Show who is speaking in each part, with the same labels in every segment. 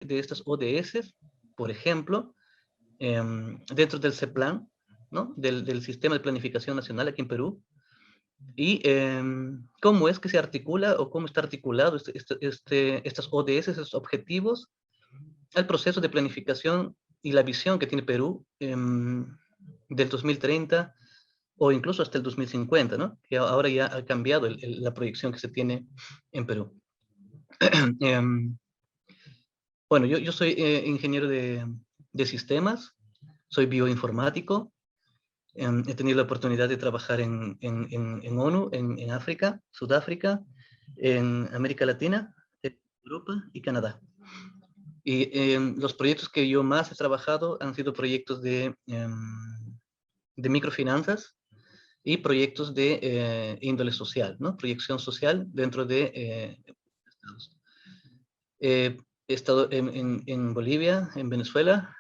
Speaker 1: de estas ODS, por ejemplo, dentro del CEPLAN, ¿no? Del Sistema de Planificación Nacional aquí en Perú, y cómo es que se articula o cómo está articulado estas ODS, estos objetivos, al proceso de planificación y la visión que tiene Perú del 2030 o incluso hasta el 2050, ¿no? Que ahora ya ha cambiado la proyección que se tiene en Perú. Bueno, yo soy ingeniero de sistemas, soy bioinformático. He tenido la oportunidad de trabajar en ONU, en África, Sudáfrica, en América Latina, Europa y Canadá. Y los proyectos que yo más he trabajado han sido proyectos de microfinanzas y proyectos de índole social, ¿no? Proyección social dentro de estados. He estado en Bolivia, en Venezuela,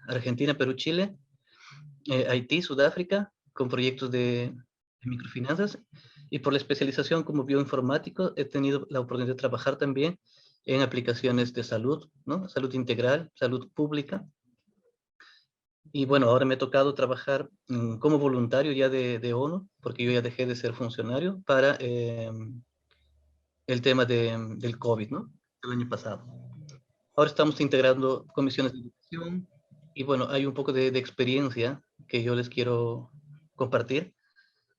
Speaker 1: Argentina, Perú, Chile, Haití, Sudáfrica, con proyectos de microfinanzas, y por la especialización como bioinformático he tenido la oportunidad de trabajar también en aplicaciones de salud, ¿no? Salud integral, salud pública. Y bueno, ahora me ha tocado trabajar como voluntario ya de ONU, porque yo ya dejé de ser funcionario para el tema del COVID, ¿no? El año pasado. Ahora estamos integrando comisiones de educación y bueno, hay un poco de experiencia que yo les quiero compartir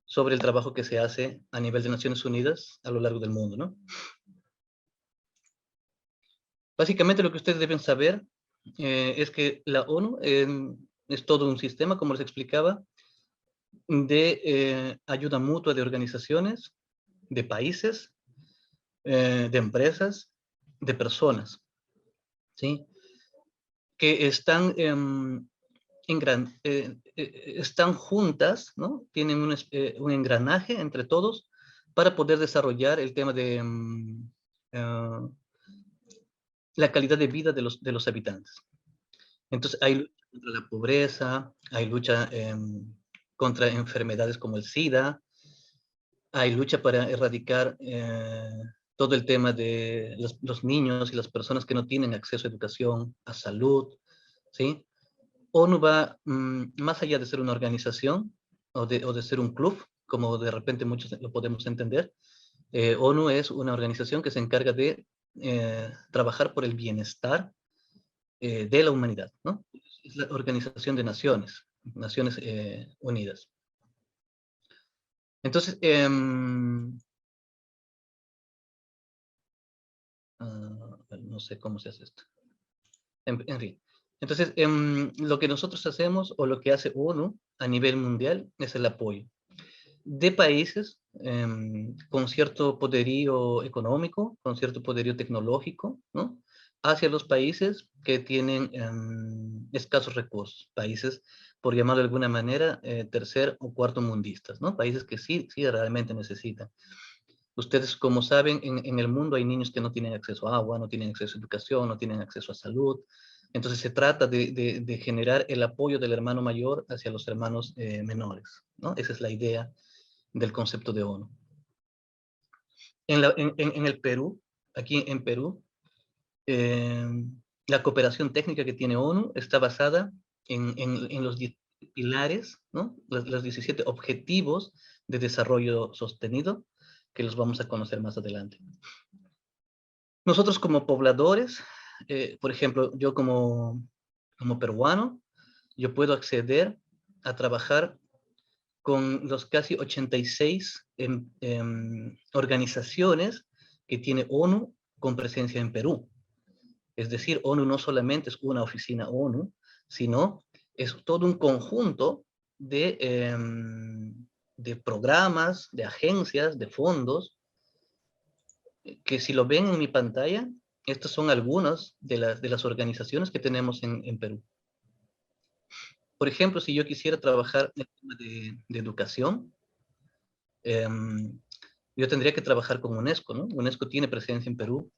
Speaker 1: sobre el trabajo que se hace a nivel de Naciones Unidas a lo largo del mundo, ¿no? Básicamente lo que ustedes deben saber es que la ONU es todo un sistema, como les explicaba, de ayuda mutua de organizaciones, de países, de empresas, de personas, ¿sí? Que están están juntas, ¿no? Tienen un engranaje entre todos para poder desarrollar el tema de la calidad de vida de los habitantes. Entonces hay lucha contra la pobreza, hay lucha contra enfermedades como el SIDA, hay lucha para erradicar todo el tema de los niños y las personas que no tienen acceso a educación, a salud, ¿sí? ONU va más allá de ser una organización o de ser un club, como de repente muchos lo podemos entender. ONU es una organización que se encarga de trabajar por el bienestar de la humanidad, ¿no? Es la Organización de Naciones, Naciones Unidas. Entonces, no sé cómo se hace esto. En fin. Entonces, lo que nosotros hacemos o lo que hace ONU a nivel mundial es el apoyo de países con cierto poderío económico, con cierto poderío tecnológico, ¿no? Hacia los países que tienen escasos recursos, países, por llamarlo de alguna manera, tercer o cuarto mundistas, ¿no? Países que sí, sí realmente necesitan. Ustedes, como saben, en el mundo hay niños que no tienen acceso a agua, no tienen acceso a educación, no tienen acceso a salud. Entonces se trata de generar el apoyo del hermano mayor hacia los hermanos menores, ¿no? Esa es la idea del concepto de ONU. En el Perú, aquí en Perú, eh, la cooperación técnica que tiene ONU está basada en los 10 pilares, ¿no? Los 17 objetivos de desarrollo sostenido, que los vamos a conocer más adelante. Nosotros como pobladores, por ejemplo, yo como peruano, yo puedo acceder a trabajar con los casi 86 organizaciones que tiene ONU con presencia en Perú. Es decir, ONU no solamente es una oficina ONU, sino es todo un conjunto de programas, de agencias, de fondos, que si lo ven en mi pantalla, estas son algunas de las organizaciones que tenemos en Perú. Por ejemplo, si yo quisiera trabajar en el tema de educación, yo tendría que trabajar con UNESCO, ¿no? UNESCO tiene presencia en Perú.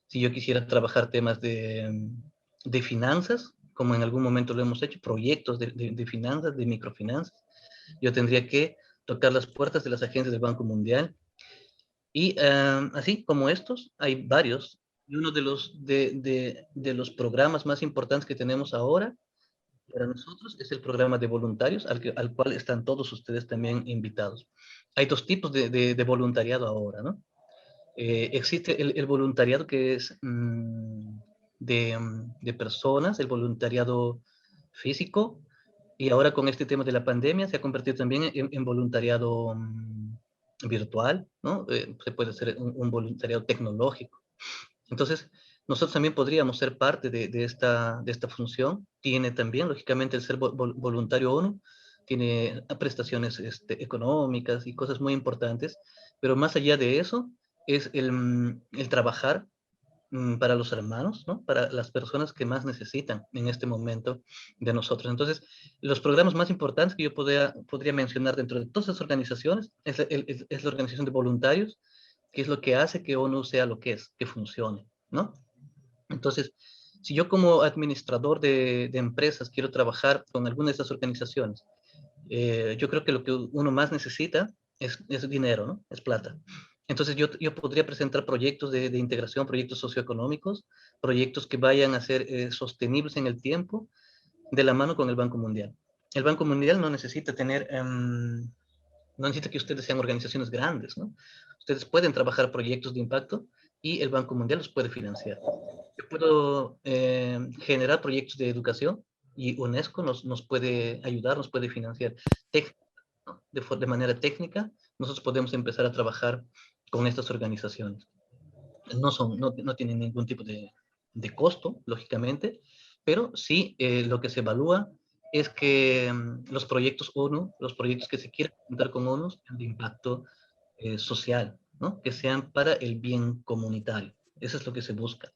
Speaker 1: Si yo quisiera trabajar temas de finanzas, como en algún momento lo hemos hecho, proyectos de finanzas, de microfinanzas, yo tendría que tocar las puertas de las agencias del Banco Mundial. Y así como estos, hay varios Y uno de los programas más importantes que tenemos ahora para nosotros es el programa de voluntarios al cual están todos ustedes también invitados. Hay dos tipos de voluntariado ahora, ¿no? Existe el voluntariado que es de personas, el voluntariado físico, y ahora con este tema de la pandemia se ha convertido también en voluntariado virtual, ¿no? Se puede hacer un voluntariado tecnológico. Entonces, nosotros también podríamos ser parte de esta función. Tiene también, lógicamente, el ser voluntario ONU, tiene prestaciones económicas y cosas muy importantes, pero más allá de eso, es el trabajar para los hermanos, ¿no? Para las personas que más necesitan en este momento de nosotros. Entonces, los programas más importantes que yo podría mencionar dentro de todas esas organizaciones es la organización de voluntarios, que es lo que hace que ONU sea lo que es, que funcione, ¿no? Entonces, si yo como administrador de empresas quiero trabajar con alguna de estas organizaciones, yo creo que lo que uno más necesita es dinero, ¿no? Es plata. Entonces yo podría presentar proyectos de integración, proyectos socioeconómicos, proyectos que vayan a ser sostenibles en el tiempo, de la mano con el Banco Mundial. El Banco Mundial no necesita tener, no necesita que ustedes sean organizaciones grandes, ¿no? Ustedes pueden trabajar proyectos de impacto y el Banco Mundial los puede financiar. Yo puedo generar proyectos de educación y UNESCO nos puede ayudar, nos puede financiar. ¿No? De manera técnica, nosotros podemos empezar a trabajar con estas organizaciones. No tienen ningún tipo de costo, lógicamente, pero sí lo que se evalúa es que los proyectos ONU, los proyectos que se quieran contar con ONU, sean de impacto social, ¿no? Que sean para el bien comunitario. Eso es lo que se busca.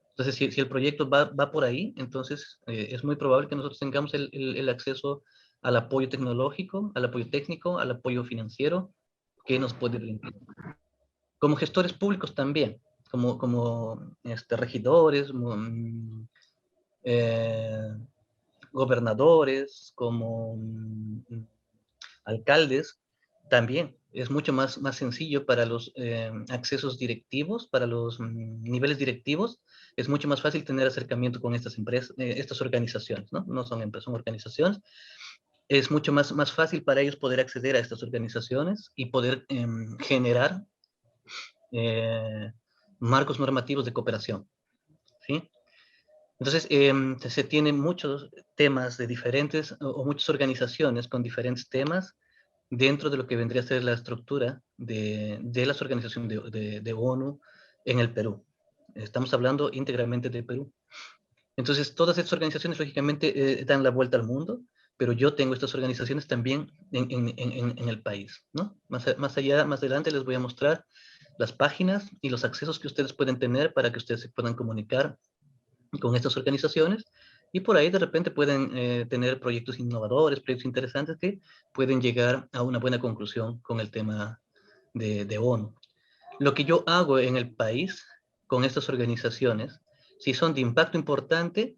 Speaker 1: Entonces, si el proyecto va por ahí, entonces es muy probable que nosotros tengamos el acceso al apoyo tecnológico, al apoyo técnico, al apoyo financiero que nos puede brindar. Como gestores públicos también, como regidores, eh, gobernadores, como alcaldes, también es mucho más sencillo para los accesos directivos, para los niveles directivos, es mucho más fácil tener acercamiento con estas empresas, estas organizaciones, ¿no? No son empresas, son organizaciones. Es mucho más fácil para ellos poder acceder a estas organizaciones y poder generar eh, marcos normativos de cooperación, ¿sí? Entonces, se tienen muchos temas de diferentes, o muchas organizaciones con diferentes temas dentro de lo que vendría a ser la estructura de las organizaciones de ONU en el Perú. Estamos hablando íntegramente de Perú. Entonces, todas estas organizaciones, lógicamente, dan la vuelta al mundo, pero yo tengo estas organizaciones también en el país, ¿no? Más allá, más adelante les voy a mostrar las páginas y los accesos que ustedes pueden tener para que ustedes se puedan comunicar con estas organizaciones y por ahí de repente pueden tener proyectos innovadores, proyectos interesantes que pueden llegar a una buena conclusión con el tema de ONU. Lo que yo hago en el país con estas organizaciones, si son de impacto importante,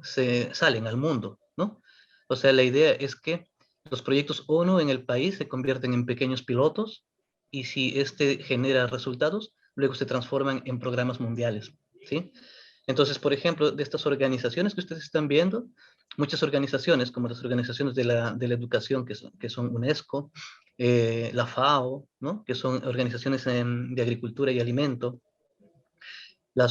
Speaker 1: se salen al mundo, ¿no? O sea, la idea es que los proyectos ONU en el país se convierten en pequeños pilotos y si este genera resultados, luego se transforman en programas mundiales, ¿sí? Entonces, por ejemplo, de estas organizaciones que ustedes están viendo, muchas organizaciones, como las organizaciones de la educación, que son UNESCO, la FAO, ¿no? Que son organizaciones de agricultura y alimento,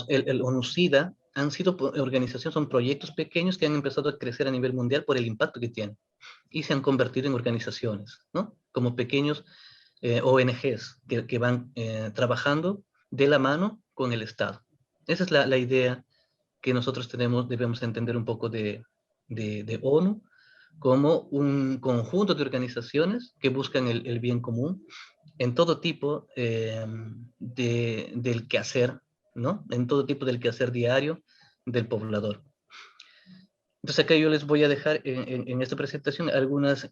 Speaker 1: el ONU-SIDA, han sido organizaciones, son proyectos pequeños que han empezado a crecer a nivel mundial por el impacto que tienen y se han convertido en organizaciones, ¿no? Como pequeños ONGs que van trabajando de la mano con el Estado. Esa es la idea que nosotros debemos entender un poco de ONU como un conjunto de organizaciones que buscan el bien común en todo tipo del quehacer, ¿no? En todo tipo del quehacer diario del poblador. Entonces acá yo les voy a dejar en esta presentación algunas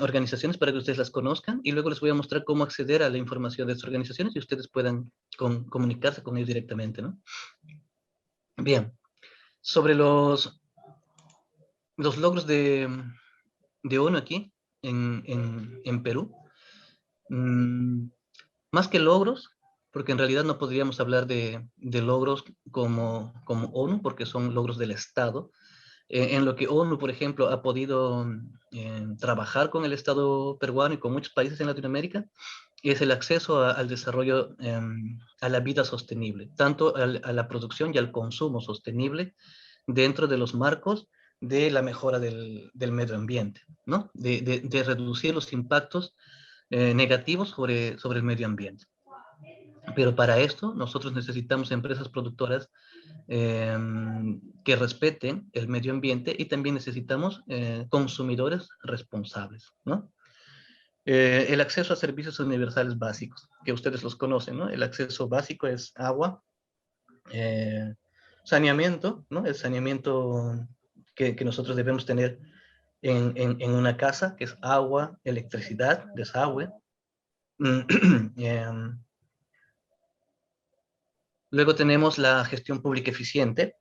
Speaker 1: organizaciones para que ustedes las conozcan y luego les voy a mostrar cómo acceder a la información de estas organizaciones y ustedes puedan comunicarse con ellos directamente, ¿no? Bien, sobre los logros de ONU aquí en Perú, mmm, más que logros, porque en realidad no podríamos hablar de logros como ONU, porque son logros del Estado. En lo que ONU, por ejemplo, ha podido trabajar con el Estado peruano y con muchos países en Latinoamérica, es el acceso al desarrollo, a la vida sostenible, tanto a la producción y al consumo sostenible dentro de los marcos de la mejora del medio ambiente, ¿no? De reducir los impactos negativos sobre el medio ambiente. Pero para esto nosotros necesitamos empresas productoras eh, que respeten el medio ambiente y también necesitamos consumidores responsables, ¿no? El acceso a servicios universales básicos, que ustedes los conocen, ¿no? El acceso básico es agua, eh, saneamiento, ¿no? El saneamiento que nosotros debemos tener en una casa, que es agua, electricidad, desagüe. Luego tenemos la gestión pública eficiente,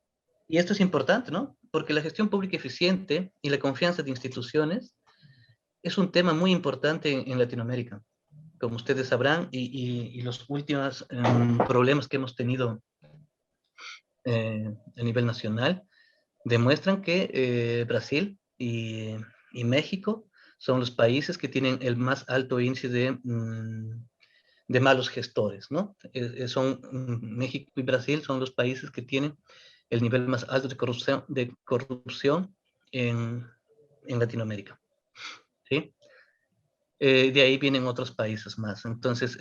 Speaker 1: y esto es importante, ¿no? Porque la gestión pública eficiente y la confianza de instituciones es un tema muy importante en Latinoamérica, como ustedes sabrán, y los últimos problemas que hemos tenido a nivel nacional demuestran que Brasil y México son los países que tienen el más alto índice de malos gestores, ¿no? México y Brasil son los países que tienen el nivel más alto de corrupción en Latinoamérica, ¿sí? De ahí vienen otros países más. Entonces,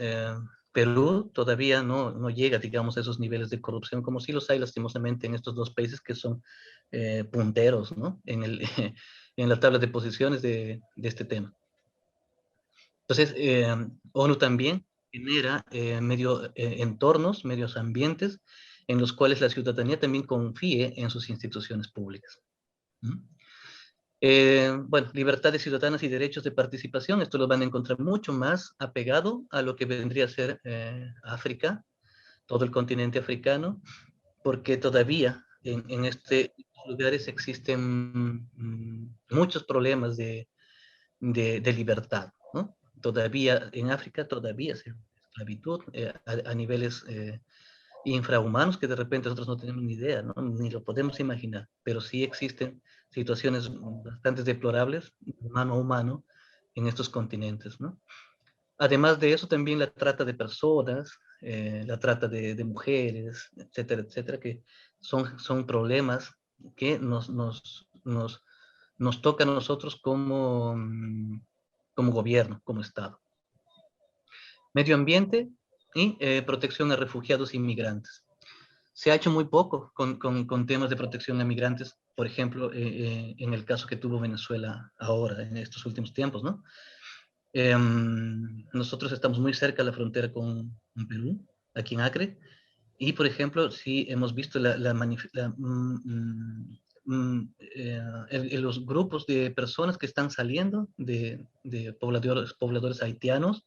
Speaker 1: Perú todavía no llega, digamos, a esos niveles de corrupción, como sí los hay lastimosamente en estos dos países que son punteros, ¿no? En la tabla de posiciones de este tema. Entonces, ONU también genera entornos, medios ambientes, en los cuales la ciudadanía también confíe en sus instituciones públicas. ¿Mm? Bueno, libertades ciudadanas y derechos de participación, esto lo van a encontrar mucho más apegado a lo que vendría a ser África, todo el continente africano, porque todavía en estos lugares existen muchos problemas de libertad, ¿no? Todavía en África todavía se esclavitud a niveles infrahumanos que de repente nosotros no tenemos ni idea, ¿no? Ni lo podemos imaginar, pero sí existen situaciones bastante deplorables, humano a humano, en estos continentes, ¿no? Además de eso, también la trata de personas, la trata de mujeres, etcétera, etcétera, que son problemas que nos toca a nosotros como gobierno, como Estado. Medio ambiente y protección a refugiados e inmigrantes. Se ha hecho muy poco con temas de protección a migrantes, por ejemplo, en el caso que tuvo Venezuela ahora, en estos últimos tiempos, ¿no? Nosotros estamos muy cerca de la frontera con Perú, aquí en Acre, y por ejemplo, sí hemos visto los grupos de personas que están saliendo de pobladores haitianos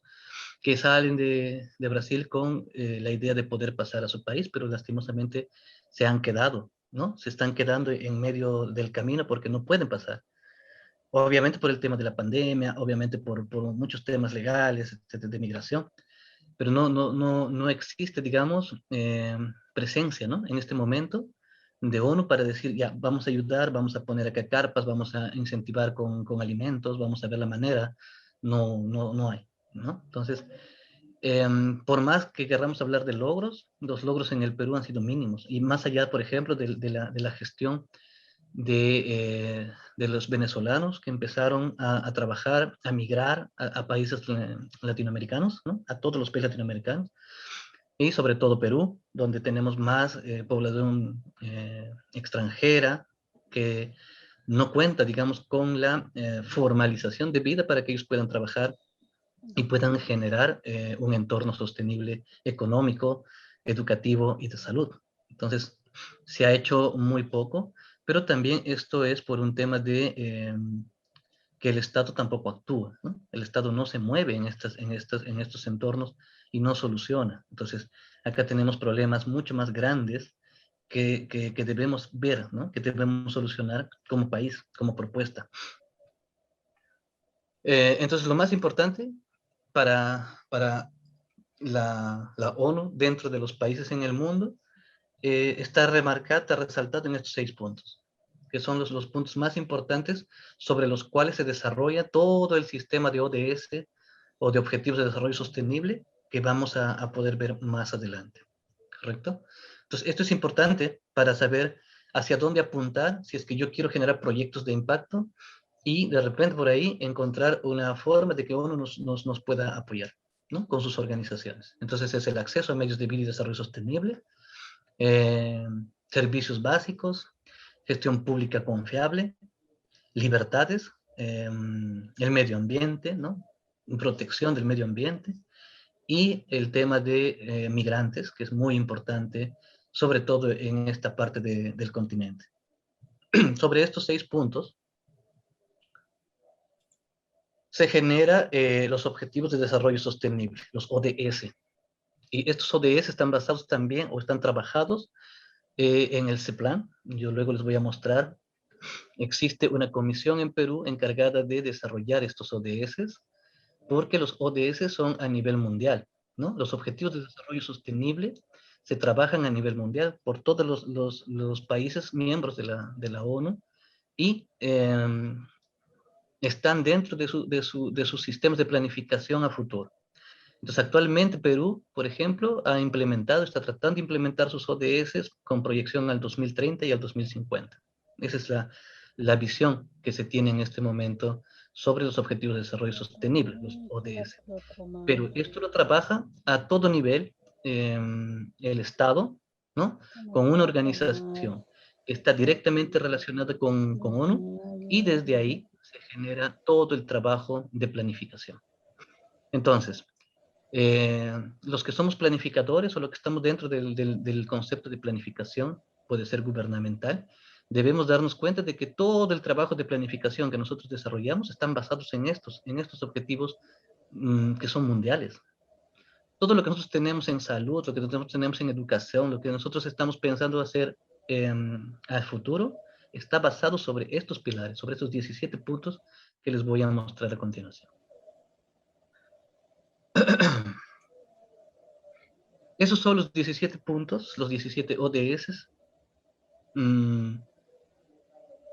Speaker 1: que salen de Brasil con la idea de poder pasar a su país, pero lastimosamente se han quedado, ¿no? Se están quedando en medio del camino porque no pueden pasar. Obviamente por el tema de la pandemia, obviamente por muchos temas legales, etcétera, de migración, pero no existe, digamos, presencia, ¿no? En este momento de ONU para decir, ya, vamos a ayudar, vamos a poner acá carpas, vamos a incentivar con alimentos, vamos a ver la manera. No hay, ¿no? Entonces, por más que queramos hablar de logros, los logros en el Perú han sido mínimos. Y más allá, por ejemplo, de la gestión de los venezolanos que empezaron a trabajar, a migrar a países latinoamericanos, ¿no? A todos los países latinoamericanos, y sobre todo Perú, donde tenemos más población extranjera que no cuenta, digamos, con la formalización de vida para que ellos puedan trabajar y puedan generar un entorno sostenible económico, educativo y de salud. Entonces, se ha hecho muy poco, pero también esto es por un tema de que el Estado tampoco actúa, ¿no? El Estado no se mueve en estos entornos y no soluciona. Entonces, acá tenemos problemas mucho más grandes que debemos ver, ¿no? Que debemos solucionar como país, como propuesta. Entonces, lo más importante para la ONU dentro de los países en el mundo, está remarcada, resaltada en estos 6 puntos, que son los puntos más importantes sobre los cuales se desarrolla todo el sistema de ODS o de Objetivos de Desarrollo Sostenible que vamos a poder ver más adelante, ¿correcto? Entonces, esto es importante para saber hacia dónde apuntar si es que yo quiero generar proyectos de impacto y de repente por ahí encontrar una forma de que uno nos pueda apoyar, ¿no? Con sus organizaciones. Entonces, es el acceso a medios de vida y desarrollo sostenible, eh, servicios básicos, gestión pública confiable, libertades, el medio ambiente, ¿no? Protección del medio ambiente y el tema de migrantes, que es muy importante, sobre todo en esta parte del continente. Sobre estos 6 puntos se genera los Objetivos de Desarrollo Sostenible, los ODS. Y estos ODS están basados también o están trabajados en el CEPLAN. Yo luego les voy a mostrar. Existe una comisión en Perú encargada de desarrollar estos ODS, porque los ODS son a nivel mundial, ¿no? Los Objetivos de Desarrollo Sostenible se trabajan a nivel mundial por todos los países miembros de la ONU y están dentro de sus sistemas de planificación a futuro. Entonces, actualmente Perú, por ejemplo, está tratando de implementar sus ODS con proyección al 2030 y al 2050. Esa es la visión que se tiene en este momento sobre los Objetivos de Desarrollo Sostenible, los ODS. Pero esto lo trabaja a todo nivel el Estado, ¿no? Con una organización que está directamente relacionada con ONU y desde ahí se genera todo el trabajo de planificación. Entonces, los que somos planificadores o los que estamos dentro del concepto de planificación, puede ser gubernamental, debemos darnos cuenta de que todo el trabajo de planificación que nosotros desarrollamos están basados en estos objetivos que son mundiales. Todo lo que nosotros tenemos en salud, lo que nosotros tenemos en educación, lo que nosotros estamos pensando hacer al futuro, está basado sobre estos pilares, sobre estos 17 puntos que les voy a mostrar a continuación. Esos son los 17 puntos, los 17 ODS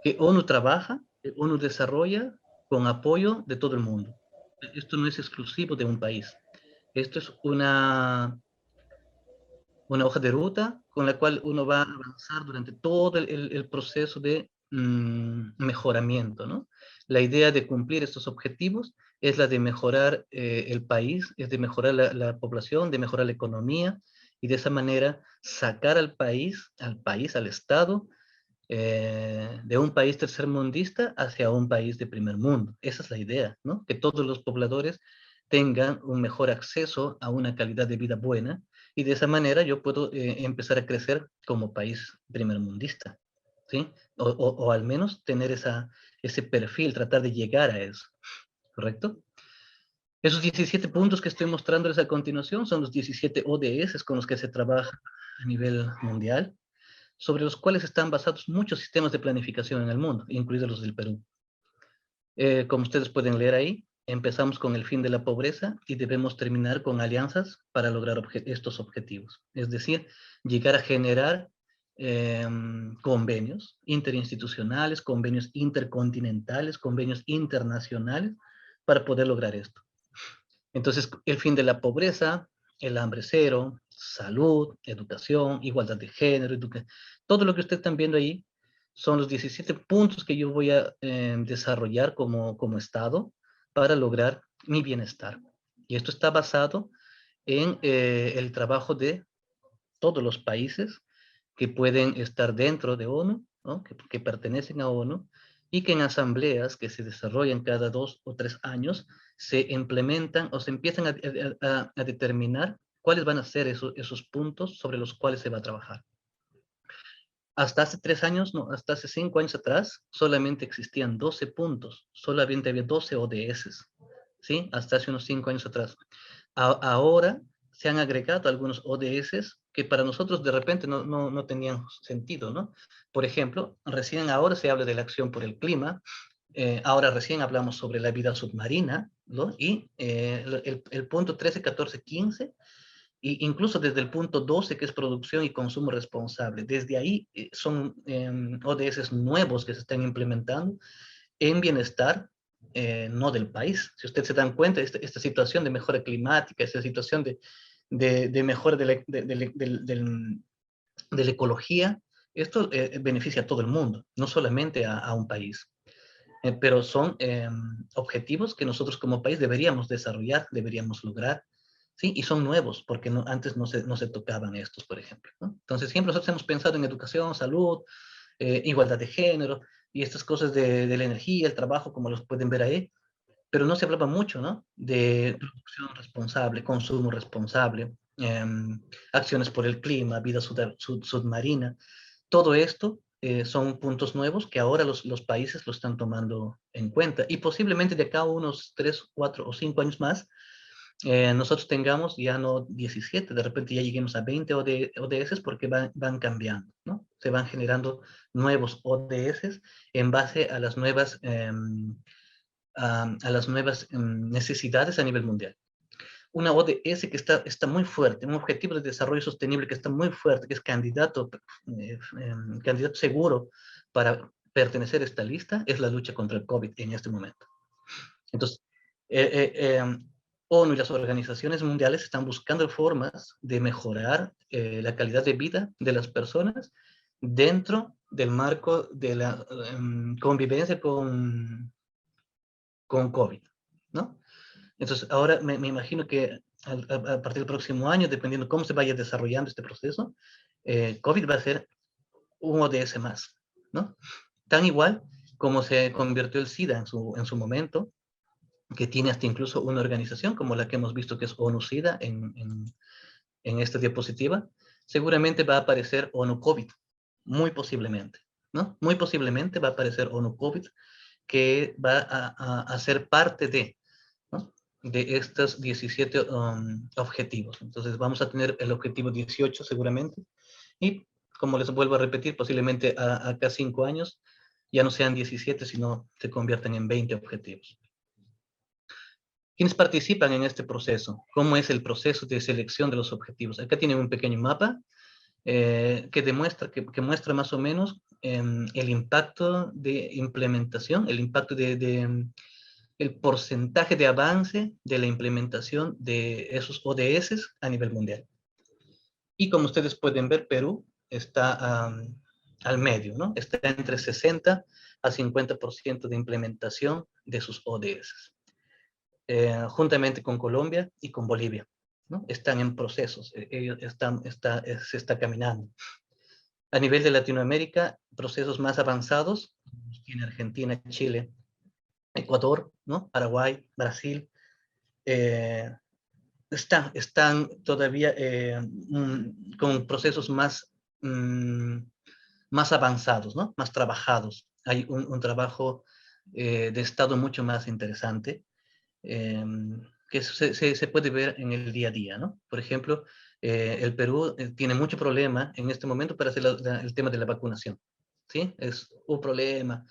Speaker 1: que ONU trabaja, que ONU desarrolla con apoyo de todo el mundo. Esto no es exclusivo de un país. Esto es una hoja de ruta con la cual uno va a avanzar durante todo el proceso de mejoramiento, ¿no? La idea de cumplir estos objetivos es la de mejorar el país, es de mejorar la población, de mejorar la economía y de esa manera sacar al país, al Estado, de un país tercermundista hacia un país de primer mundo. Esa es la idea, ¿no? Que todos los pobladores tengan un mejor acceso a una calidad de vida buena y de esa manera yo puedo empezar a crecer como país primermundista, ¿sí? O al menos tener ese perfil, tratar de llegar a eso, ¿correcto? Esos 17 puntos que estoy mostrándoles a continuación son los 17 ODS con los que se trabaja a nivel mundial, sobre los cuales están basados muchos sistemas de planificación en el mundo, incluidos los del Perú. Como ustedes pueden leer ahí, empezamos con el fin de la pobreza y debemos terminar con alianzas para lograr estos objetivos. Es decir, llegar a generar convenios interinstitucionales, convenios intercontinentales, convenios internacionales para poder lograr esto. Entonces, el fin de la pobreza, el hambre cero, salud, educación, igualdad de género, todo lo que ustedes están viendo ahí son los 17 puntos que yo voy a desarrollar como Estado para lograr mi bienestar. Y esto está basado en el trabajo de todos los países que pueden estar dentro de ONU, ¿no? que pertenecen a ONU, y que en asambleas que se desarrollan cada 2 o 3 años se implementan o se empiezan a determinar cuáles van a ser esos puntos sobre los cuales se va a trabajar. Hasta hace 3 años, no, hasta hace 5 años atrás, solamente existían 12 puntos, solamente había 12 ODS, ¿sí? Hasta hace unos 5 años atrás. Ahora se han agregado algunos ODS que para nosotros de repente no tenían sentido, ¿no? Por ejemplo, recién ahora se habla de la acción por el clima, ahora recién hablamos sobre la vida submarina, ¿no? Y el punto 13, 14, 15 incluso desde el punto 12, que es producción y consumo responsable. Desde ahí son ODS nuevos que se están implementando en bienestar, no del país. Si ustedes se dan cuenta, esta situación de mejora climática, esta situación de mejora de la ecología, esto beneficia a todo el mundo, no solamente a un país. Pero son objetivos que nosotros como país deberíamos desarrollar, deberíamos lograr, ¿sí? Y son nuevos, porque antes no se tocaban estos, por ejemplo, ¿no? Entonces siempre nosotros hemos pensado en educación, salud, igualdad de género, y estas cosas de la energía, el trabajo, como los pueden ver ahí, pero no se hablaba mucho, ¿no? De producción responsable, consumo responsable, acciones por el clima, vida submarina. Todo esto son puntos nuevos que ahora los países lo están tomando en cuenta, y posiblemente de acá a unos 3, 4 o 5 años más, nosotros tengamos ya no 17, de repente ya lleguemos a 20 ODS, porque van cambiando, ¿no? Se van generando nuevos ODS en base a las nuevas necesidades a nivel mundial. Una ODS que está muy fuerte, un objetivo de desarrollo sostenible que está muy fuerte, que es candidato seguro para pertenecer a esta lista, es la lucha contra el COVID en este momento. Entonces, ONU y las organizaciones mundiales están buscando formas de mejorar la calidad de vida de las personas dentro del marco de la convivencia con COVID, ¿no? Entonces, ahora me imagino que a partir del próximo año, dependiendo cómo se vaya desarrollando este proceso, COVID va a ser un ODS más, ¿no? Tan igual como se convirtió el SIDA en su momento, que tiene hasta incluso una organización como la que hemos visto, que es ONU-SIDA en esta diapositiva. Seguramente va a aparecer ONU-COVID, muy posiblemente, ¿no? Muy posiblemente va a aparecer ONU-COVID, que va a ser parte ¿no? de estos 17 objetivos. Entonces vamos a tener el objetivo 18 seguramente, y como les vuelvo a repetir, posiblemente acá 5 años ya no sean 17, sino se conviertan en 20 objetivos. ¿Quiénes participan en este proceso? ¿Cómo es el proceso de selección de los objetivos? Acá tienen un pequeño mapa que muestra más o menos el impacto de implementación, el impacto el porcentaje de avance de la implementación de esos ODS a nivel mundial. Y como ustedes pueden ver, Perú está al medio, ¿no? Está entre 60 a 50% de implementación de sus ODS, juntamente con Colombia y con Bolivia, ¿no? Están en procesos, ellos se está caminando. A nivel de Latinoamérica, procesos más avanzados tiene Argentina, Chile, Ecuador, ¿no? Paraguay, Brasil, están todavía con procesos más avanzados, ¿no? Más trabajados. Hay un trabajo de Estado mucho más interesante, que se puede ver en el día a día, ¿no? Por ejemplo, el Perú tiene mucho problema en este momento para hacer el tema de la vacunación, ¿sí? Es un problema,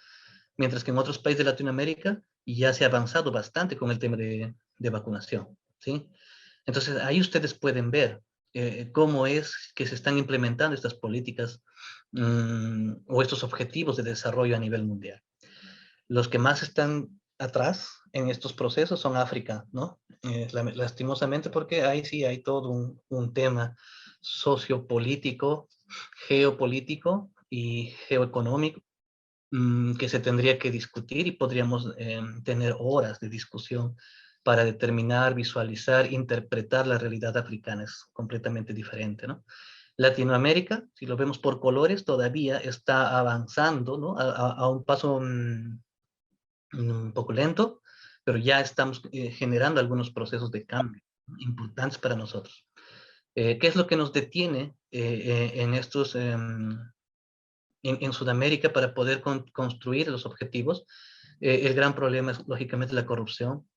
Speaker 1: mientras que en otros países de Latinoamérica ya se ha avanzado bastante con el tema de vacunación, ¿sí? Entonces, ahí ustedes pueden ver cómo es que se están implementando estas políticas o estos objetivos de desarrollo a nivel mundial. Los que más están atrás en estos procesos son África, ¿no? Lastimosamente, porque ahí sí hay todo un tema sociopolítico, geopolítico y geoeconómico que se tendría que discutir, y podríamos tener horas de discusión para determinar, visualizar, interpretar la realidad africana. Es completamente diferente, ¿no? Latinoamérica, si lo vemos por colores, todavía está avanzando, ¿no? A un paso un poco lento, pero ya estamos generando algunos procesos de cambio importantes para nosotros. ¿Qué es lo que nos detiene en estos... en Sudamérica para poder construir los objetivos? El gran problema es, lógicamente, la corrupción,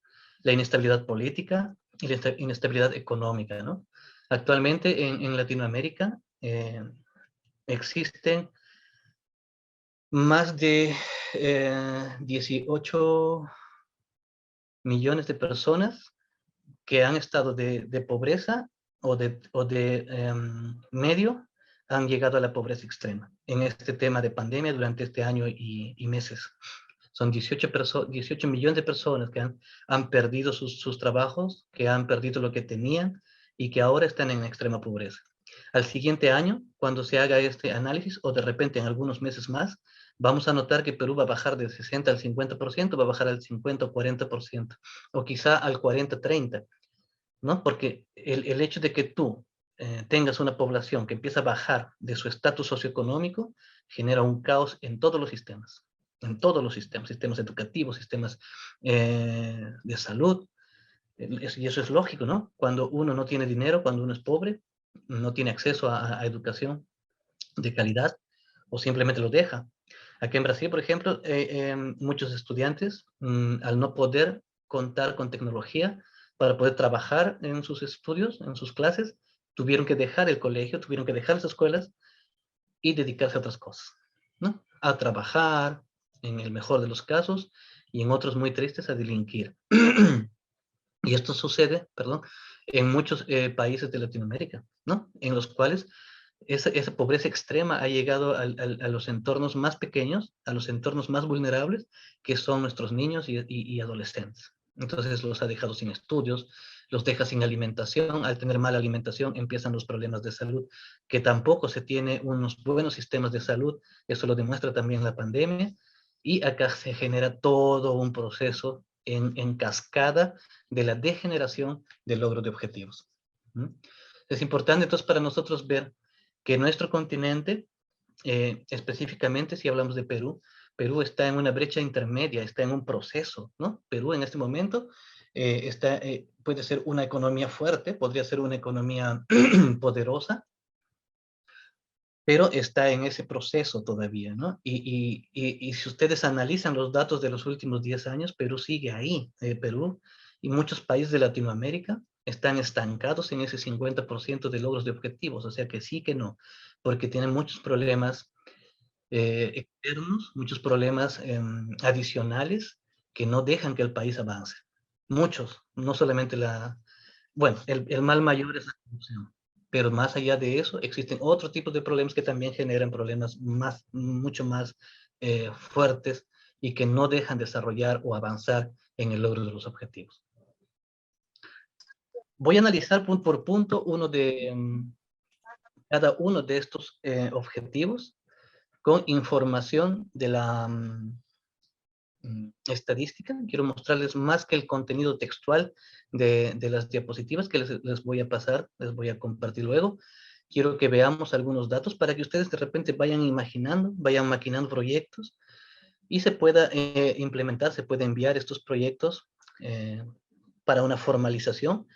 Speaker 1: la inestabilidad política y la inestabilidad económica, ¿no? Actualmente en Latinoamérica existen más de 18 millones de personas que han estado de pobreza medio han llegado a la pobreza extrema en este tema de pandemia durante este año y meses. Son 18 millones de personas que han perdido sus trabajos, que han perdido lo que tenían y que ahora están en extrema pobreza. Al siguiente año, cuando se haga este análisis, o de repente en algunos meses más, vamos a notar que Perú va a bajar del 60 al 50%, va a bajar al 50 o 40%, o quizá al 40-30%, ¿no? Porque el hecho de que tú tengas una población que empieza a bajar de su estatus socioeconómico genera un caos en todos los sistemas, sistemas educativos, sistemas de salud, y eso es lógico, ¿no? Cuando uno no tiene dinero, cuando uno es pobre, no tiene acceso a educación de calidad o simplemente lo deja. Aquí en Brasil, por ejemplo, muchos estudiantes, al no poder contar con tecnología para poder trabajar en sus estudios, en sus clases, tuvieron que dejar el colegio, tuvieron que dejar las escuelas y dedicarse a otras cosas, ¿no? A trabajar, en el mejor de los casos, y en otros muy tristes, a delinquir. Y esto sucede, perdón, en muchos países de Latinoamérica, ¿no? En los cuales esa pobreza extrema ha llegado a los entornos más pequeños, a los entornos más vulnerables, que son nuestros niños y adolescentes. Entonces los ha dejado sin estudios, los deja sin alimentación. Al tener mala alimentación empiezan los problemas de salud, que tampoco se tiene unos buenos sistemas de salud. Eso lo demuestra también la pandemia. Y acá se genera todo un proceso en cascada de la degeneración del logro de objetivos. ¿Mm? Es importante entonces para nosotros ver que nuestro continente, específicamente si hablamos de Perú, Perú está en una brecha intermedia, está en un proceso, ¿no? Perú en este momento puede ser una economía fuerte, podría ser una economía poderosa, pero está en ese proceso todavía, ¿no? Y si ustedes analizan los datos de los últimos 10 años, Perú sigue ahí. Perú y muchos países de Latinoamérica están estancados en ese 50% de logros de objetivos, o sea que sí que no, porque tienen muchos problemas externos, muchos problemas adicionales que no dejan que el país avance. Muchos, no solamente bueno, el mal mayor es la corrupción, pero más allá de eso existen otros tipos de problemas que también generan problemas mucho más fuertes y que no dejan desarrollar o avanzar en el logro de los objetivos. Voy a analizar punto por punto cada uno de estos objetivos con información de la estadística. Quiero mostrarles más que el contenido textual de las diapositivas que les voy a pasar, les voy a compartir luego. Quiero que veamos algunos datos para que ustedes de repente vayan imaginando, vayan maquinando proyectos y se pueda implementar, se puede enviar estos proyectos para una formalización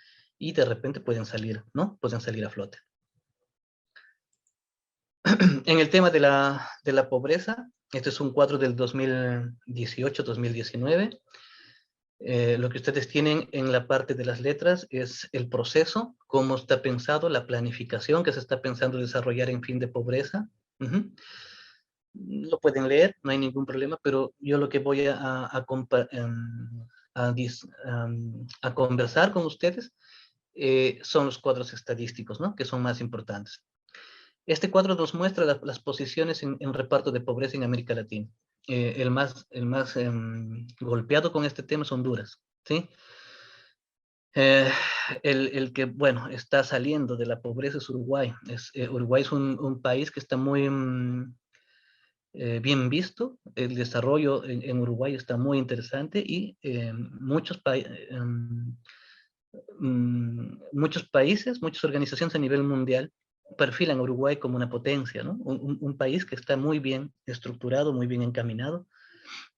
Speaker 1: y de repente pueden salir, ¿no? Pueden salir a flote. En el tema de la pobreza, este es un cuadro del 2018-2019. Lo que ustedes tienen en la parte de las letras es el proceso, cómo está pensado, la planificación que se está pensando desarrollar en fin de pobreza. Lo pueden leer, no hay ningún problema, pero yo lo que voy a conversar con ustedes son los cuadros estadísticos, ¿no? Que son más importantes. Este cuadro nos muestra las posiciones en reparto de pobreza en América Latina. El más golpeado con este tema es Honduras, ¿sí? El que, bueno, está saliendo de la pobreza es Uruguay. Uruguay es un país que está muy bien visto. El desarrollo en Uruguay está muy interesante y muchos países, muchas organizaciones a nivel mundial perfilan a Uruguay como una potencia, ¿no? Un país que está muy bien estructurado, muy bien encaminado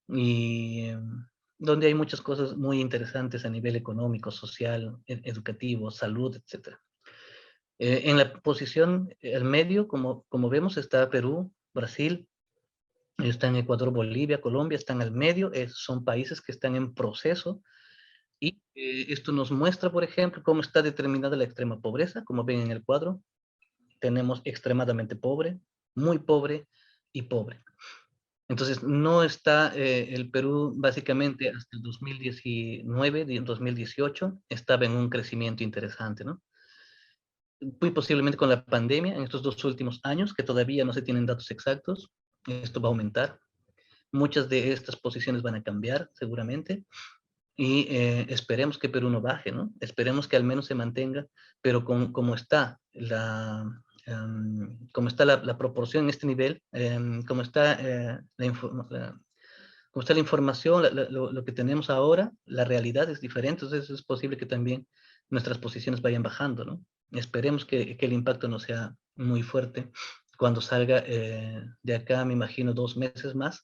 Speaker 1: y donde hay muchas cosas muy interesantes a nivel económico, social, educativo, salud, etc. En la posición, el medio, como vemos, está Perú, Brasil, están Ecuador, Bolivia, Colombia, están al medio, son países que están en proceso. Y esto nos muestra, por ejemplo, cómo está determinada la extrema pobreza. Como ven en el cuadro, tenemos extremadamente pobre, muy pobre y pobre. Entonces, no está el Perú básicamente hasta el 2019, 2018, estaba en un crecimiento interesante, ¿no? muy posiblemente con la pandemia en estos 2 últimos años, que todavía no se tienen datos exactos, esto va a aumentar. Muchas de estas posiciones van a cambiar seguramente y esperemos que Perú no baje, ¿no? Esperemos que al menos se mantenga, pero como está como está la proporción en este nivel, como está como está la información, lo que tenemos ahora, la realidad es diferente, entonces es posible que también nuestras posiciones vayan bajando, ¿no? Esperemos que el impacto no sea muy fuerte cuando salga de acá, me imagino, 2 meses más,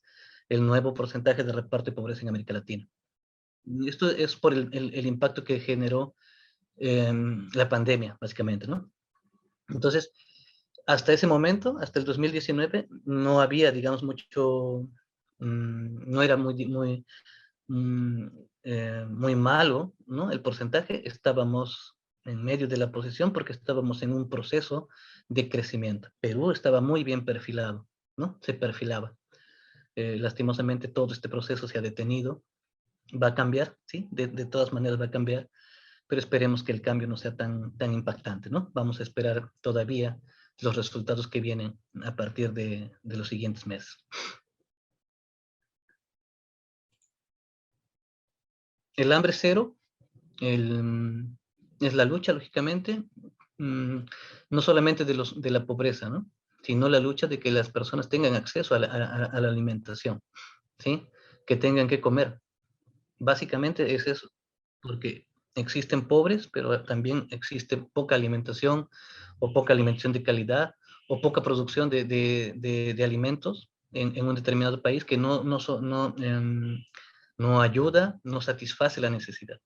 Speaker 1: el nuevo porcentaje de reparto de pobreza en América Latina. Y esto es por el impacto que generó la pandemia, básicamente, ¿no? Entonces, hasta ese momento, hasta el 2019, no había, digamos, mucho, no era mm, muy malo, ¿no? El porcentaje, estábamos en medio de la posición porque estábamos en un proceso de crecimiento. Perú estaba muy bien perfilado, ¿no? Se perfilaba. Lastimosamente todo este proceso se ha detenido, va a cambiar, ¿sí? De todas maneras va a cambiar, pero esperemos que el cambio no sea tan impactante, ¿no? Vamos a esperar todavía los resultados que vienen a partir de los siguientes meses. El hambre cero es la lucha, lógicamente, mm, no solamente de la pobreza, ¿no? Sino la lucha de que las personas tengan acceso a la alimentación, ¿sí? Que tengan que comer. Básicamente es eso, porque existen pobres, pero también existe poca alimentación o poca alimentación de calidad o poca producción de alimentos en un determinado país que no ayuda, no satisface la necesidad.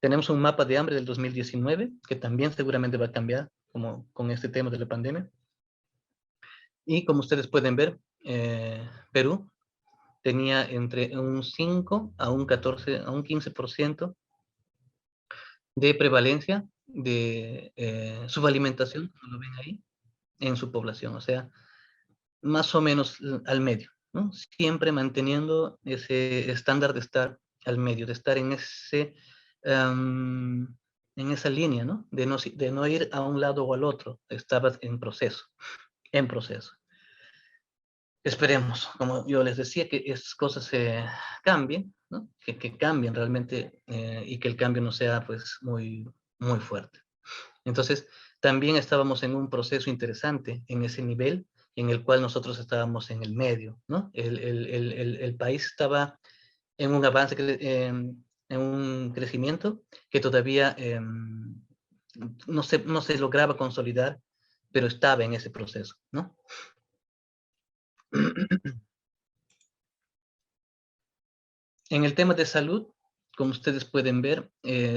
Speaker 1: Tenemos un mapa de hambre del 2019 que también seguramente va a cambiar como con este tema de la pandemia. Y como ustedes pueden ver, Perú tenía entre un 5 a un 14, a un 15% de prevalencia de subalimentación, como lo ven ahí, en su población. O sea, más o menos al medio, ¿no? Siempre manteniendo ese estándar de estar al medio, de estar en esa línea, ¿no? De no ir a un lado o al otro. Estabas en proceso, en proceso. Esperemos, como yo les decía, que estas cosas se cambien, ¿no? Que cambien realmente y que el cambio no sea pues muy fuerte. Entonces, también estábamos en un proceso interesante en ese nivel en el cual nosotros estábamos en el medio, ¿no? El país estaba en un avance, en un crecimiento que todavía no se lograba consolidar, pero estaba en ese proceso, ¿no? En el tema de salud, como ustedes pueden ver,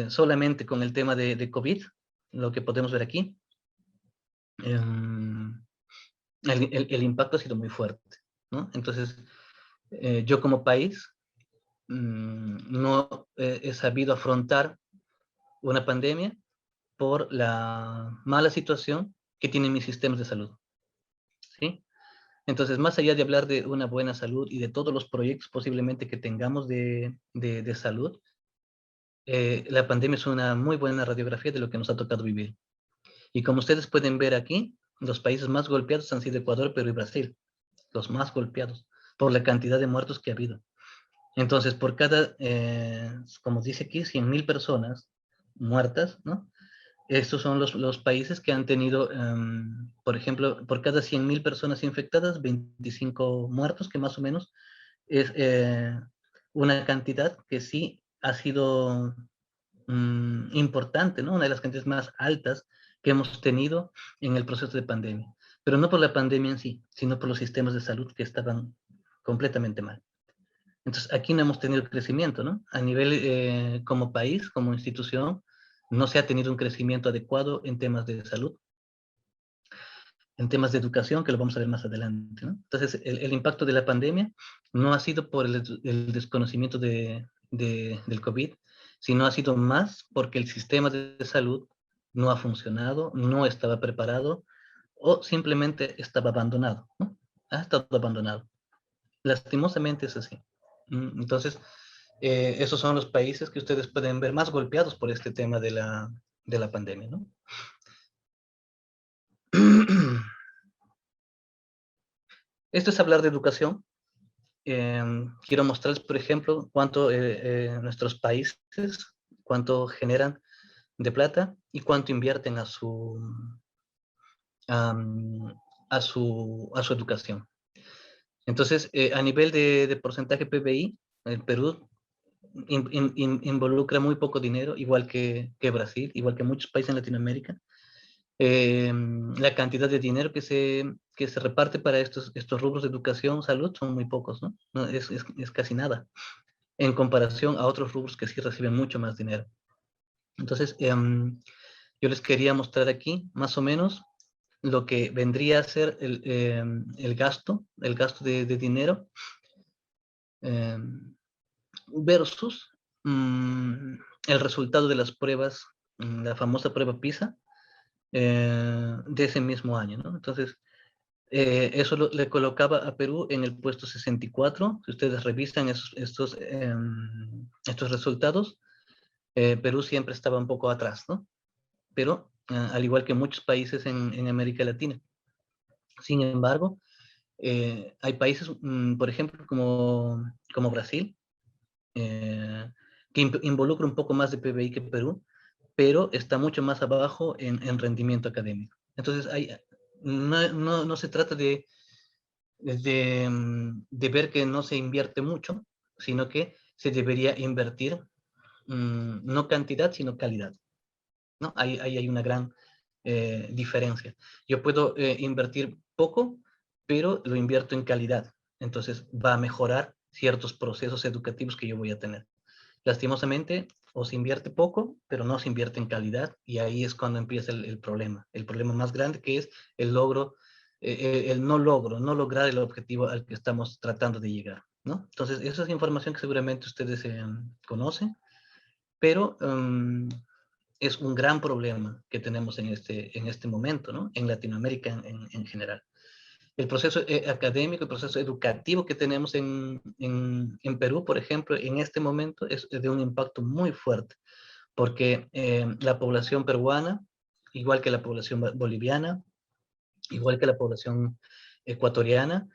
Speaker 1: solamente con el tema de COVID, lo que podemos ver aquí, em, el impacto ha sido muy fuerte, ¿no? Entonces, yo como país no he sabido afrontar una pandemia por la mala situación que tienen mis sistemas de salud, ¿sí? Entonces, más allá de hablar de una buena salud y de todos los proyectos posiblemente que tengamos de salud, la pandemia es una muy buena radiografía de lo que nos ha tocado vivir. Y como ustedes pueden ver aquí, los países más golpeados han sido Ecuador, Perú y Brasil, los más golpeados por la cantidad de muertos que ha habido. Entonces, por cada, como dice aquí, 100.000 personas muertas, ¿no? Estos son los países que han tenido, por ejemplo, por cada 100.000 personas infectadas, 25 muertos, que más o menos es una cantidad que sí ha sido importante, ¿no? Una de las cantidades más altas que hemos tenido en el proceso de pandemia. Pero no por la pandemia en sí, sino por los sistemas de salud que estaban completamente mal. Entonces, aquí no hemos tenido crecimiento, ¿no? A nivel como país, como institución, no se ha tenido un crecimiento adecuado en temas de salud, en temas de educación, que lo vamos a ver más adelante, ¿no? Entonces, el impacto de la pandemia no ha sido por el desconocimiento del COVID, sino ha sido más porque el sistema de salud no ha funcionado, no estaba preparado o simplemente estaba abandonado, ¿no? Ha estado abandonado. Lastimosamente es así. Entonces, esos son los países que ustedes pueden ver más golpeados por este tema de la pandemia, ¿no? Esto es hablar de educación. Quiero mostrarles, por ejemplo, cuánto nuestros países, cuánto generan de plata y cuánto invierten am, a su educación. Entonces, a nivel de porcentaje PBI, el Perú involucra muy poco dinero, igual que Brasil, igual que muchos países en Latinoamérica. La cantidad de dinero que se reparte para estos rubros de educación, salud, son muy pocos, ¿no? No, es casi nada, en comparación a otros rubros que sí reciben mucho más dinero. Entonces, yo les quería mostrar aquí, más o menos, lo que vendría a ser el gasto de dinero versus el resultado de las pruebas, la famosa prueba PISA, de ese mismo año, ¿no? Entonces, eso le colocaba a Perú en el puesto 64. Si ustedes revisan estos resultados, Perú siempre estaba un poco atrás, ¿no? Pero al igual que muchos países en América Latina. Sin embargo, hay países, por ejemplo, como Brasil, que involucra un poco más de PBI que Perú, pero está mucho más abajo en rendimiento académico. Entonces, no se trata de ver que no se invierte mucho, sino que se debería invertir no cantidad, sino calidad, ¿no? Ahí hay una gran diferencia. Yo puedo invertir poco, pero lo invierto en calidad. Entonces va a mejorar ciertos procesos educativos que yo voy a tener. Lastimosamente, o se invierte poco, pero no se invierte en calidad, y ahí es cuando empieza el problema. El problema más grande, que es el logro, el no lograr el objetivo al que estamos tratando de llegar, ¿no? Entonces, esa es información que seguramente ustedes conocen, pero es un gran problema que tenemos en este momento, ¿no? En Latinoamérica en general. El proceso académico, el proceso educativo que tenemos en Perú, por ejemplo, en este momento es de un impacto muy fuerte, porque la población peruana, igual que la población boliviana, igual que la población ecuatoriana,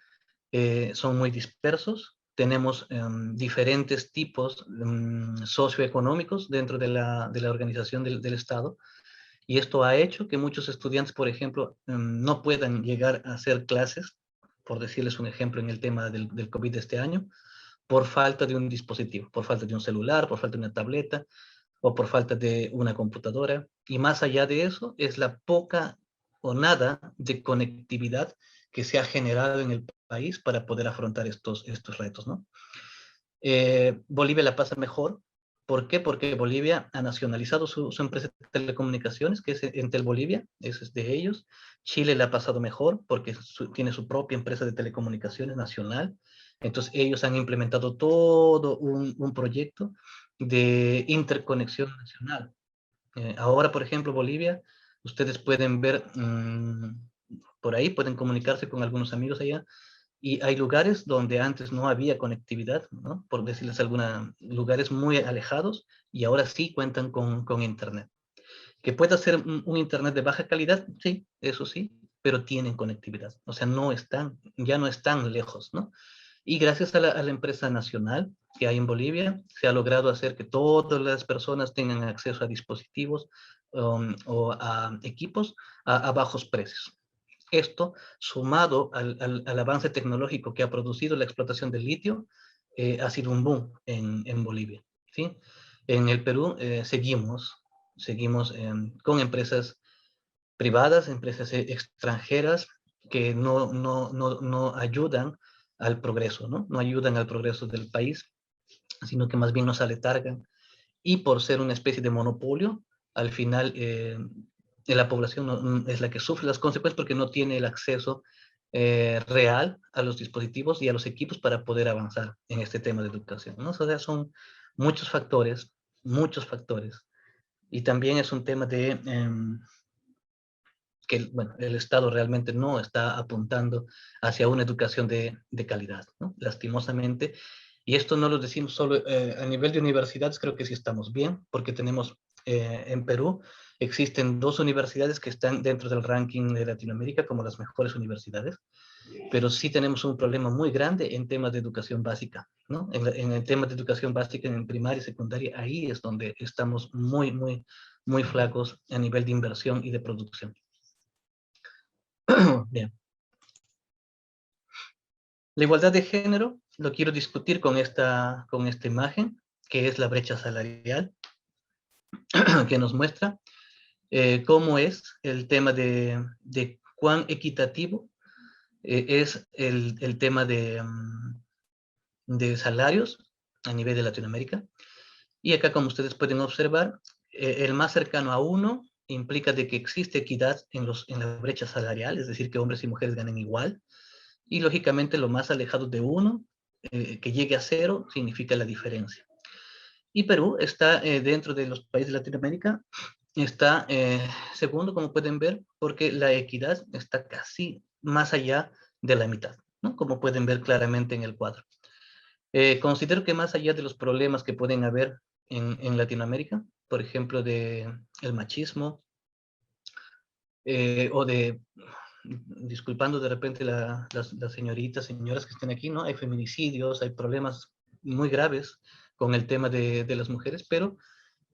Speaker 1: son muy dispersos. Tenemos diferentes tipos socioeconómicos dentro de la organización del Estado, y esto ha hecho que muchos estudiantes, por ejemplo, no puedan llegar a hacer clases, por decirles un ejemplo en el tema del COVID de este año, por falta de un dispositivo, por falta de un celular, por falta de una tableta o por falta de una computadora. Y más allá de eso, es la poca o nada de conectividad que se ha generado en el país para poder afrontar estos retos, ¿no? Bolivia la pasa mejor. ¿Por qué? Porque Bolivia ha nacionalizado su empresa de telecomunicaciones, que es Entel Bolivia, eso es de ellos. Chile la ha pasado mejor porque tiene su propia empresa de telecomunicaciones nacional. Entonces ellos han implementado todo un proyecto de interconexión nacional. Ahora, por ejemplo, Bolivia, ustedes pueden ver por ahí, pueden comunicarse con algunos amigos allá, y hay lugares donde antes no había conectividad, ¿no? Por decirles algunos lugares muy alejados, y ahora sí cuentan con Internet. ¿Que pueda ser un Internet de baja calidad? Sí, eso sí, pero tienen conectividad. O sea, ya no están lejos, ¿no? Y gracias a la empresa nacional que hay en Bolivia, se ha logrado hacer que todas las personas tengan acceso a dispositivos o a equipos a bajos precios. Esto, sumado al avance tecnológico que ha producido la explotación del litio, ha sido un boom en Bolivia, ¿sí? En el Perú seguimos con empresas privadas, empresas extranjeras que no ayudan al progreso, ¿no? No ayudan al progreso del país, sino que más bien nos aletargan. Y por ser una especie de monopolio, al final la población es la que sufre las consecuencias porque no tiene el acceso real a los dispositivos y a los equipos para poder avanzar en este tema de educación, ¿no? O sea, son muchos factores, muchos factores. Y también es un tema que bueno, el Estado realmente no está apuntando hacia una educación de calidad, ¿no? Lastimosamente. Y esto no lo decimos solo a nivel de universidades, creo que sí estamos bien, porque tenemos en Perú Existen 2 universidades que están dentro del ranking de Latinoamérica como las mejores universidades, pero sí tenemos un problema muy grande en temas de educación básica, ¿no? En el tema de educación básica en primaria y secundaria, ahí es donde estamos muy flacos a nivel de inversión y de producción. Bien. La igualdad de género lo quiero discutir con esta imagen, que es la brecha salarial, que nos muestra cómo es el tema de cuán equitativo es el tema de salarios a nivel de Latinoamérica. Y acá, como ustedes pueden observar, el más cercano a 1 implica de que existe equidad en la brecha salarial, es decir, que hombres y mujeres ganen igual. Y lógicamente lo más alejado de 1, que llegue a 0, significa la diferencia. Y Perú está dentro de los países de Latinoamérica, está segundo, como pueden ver, porque la equidad está casi más allá de la mitad, ¿no? Como pueden ver claramente en el cuadro. Considero que más allá de los problemas que pueden haber en Latinoamérica, por ejemplo, de el machismo, o de, disculpando de repente las señoritas, señoras que estén aquí, ¿no? Hay feminicidios, hay problemas muy graves con el tema de las mujeres, pero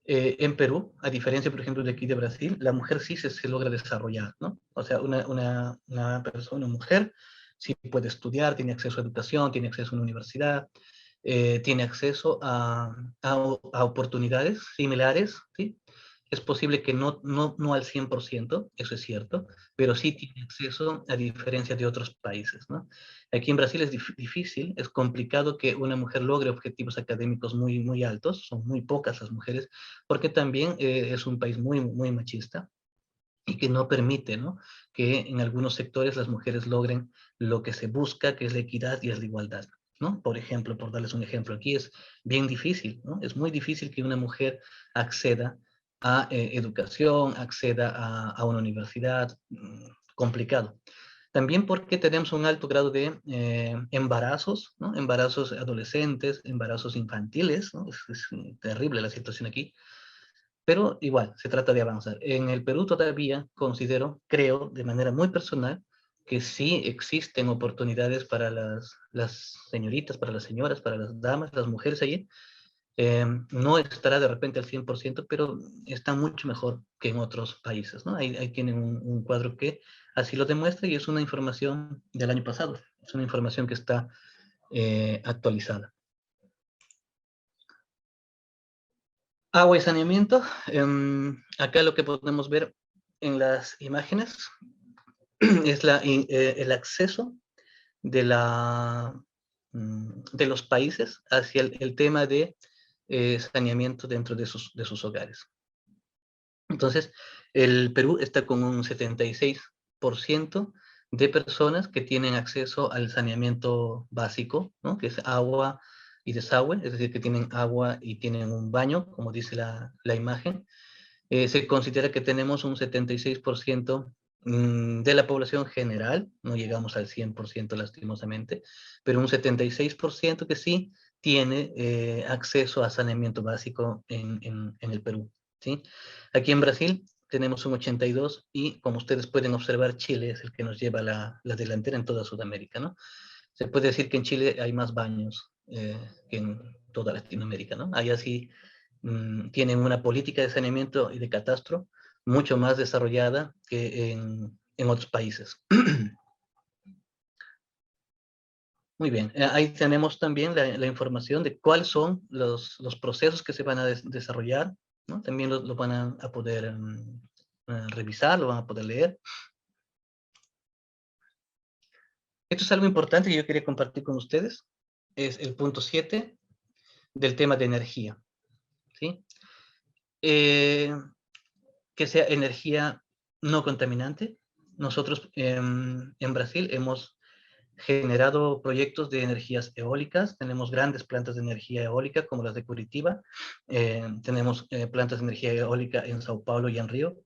Speaker 1: en Perú, a diferencia, por ejemplo, de aquí de Brasil, la mujer sí se logra desarrollar, ¿no? O sea, una persona, una mujer, sí puede estudiar, tiene acceso a educación, tiene acceso a una universidad, tiene acceso a oportunidades similares, ¿sí? Es posible que no al 100%, eso es cierto, pero sí tiene acceso a diferencia de otros países, ¿no? Aquí en Brasil es difícil, es complicado que una mujer logre objetivos académicos muy altos, son muy pocas las mujeres, porque también es un país muy machista y que no permite, ¿no? Que en algunos sectores las mujeres logren lo que se busca, que es la equidad y es la igualdad, ¿no? Por ejemplo, por darles un ejemplo, aquí es bien difícil, ¿no? Es muy difícil que una mujer acceda a educación, acceda a una universidad, complicado. También porque tenemos un alto grado de embarazos, ¿no? Embarazos adolescentes, embarazos infantiles, ¿no? Es terrible la situación aquí, pero igual, se trata de avanzar. En el Perú todavía considero, creo, de manera muy personal, que sí existen oportunidades para las señoritas, para las señoras, para las damas, las mujeres allí. No estará de repente al 100%, pero está mucho mejor que en otros países, ¿no? Ahí tienen un cuadro que así lo demuestra y es una información del año pasado. Es una información que está actualizada. Agua y saneamiento. Acá lo que podemos ver en las imágenes es el acceso de, de los países hacia el tema de saneamiento dentro de sus hogares. Entonces, el Perú está con un 76% de personas que tienen acceso al saneamiento básico, ¿no? Que es agua y desagüe, es decir, que tienen agua y tienen un baño, como dice la imagen. Se considera que tenemos un 76% de la población general, no llegamos al 100% lastimosamente, pero un 76% que sí tiene acceso a saneamiento básico en el Perú, ¿sí? Aquí en Brasil tenemos un 82% y como ustedes pueden observar, Chile es el que nos lleva la delantera en toda Sudamérica, ¿no? Se puede decir que en Chile hay más baños que en toda Latinoamérica, ¿no? Allá sí tienen una política de saneamiento y de catastro mucho más desarrollada que en otros países. Muy bien, ahí tenemos también la información de cuáles son los procesos que se van a desarrollar, ¿no? También lo van a poder revisar, lo van a poder leer. Esto es algo importante que yo quería compartir con ustedes, es el punto 7 del tema de energía, ¿sí? Que sea energía no contaminante. Nosotros en Brasil hemos generado proyectos de energías eólicas, tenemos grandes plantas de energía eólica como las de Curitiba, tenemos plantas de energía eólica en Sao Paulo y en Río.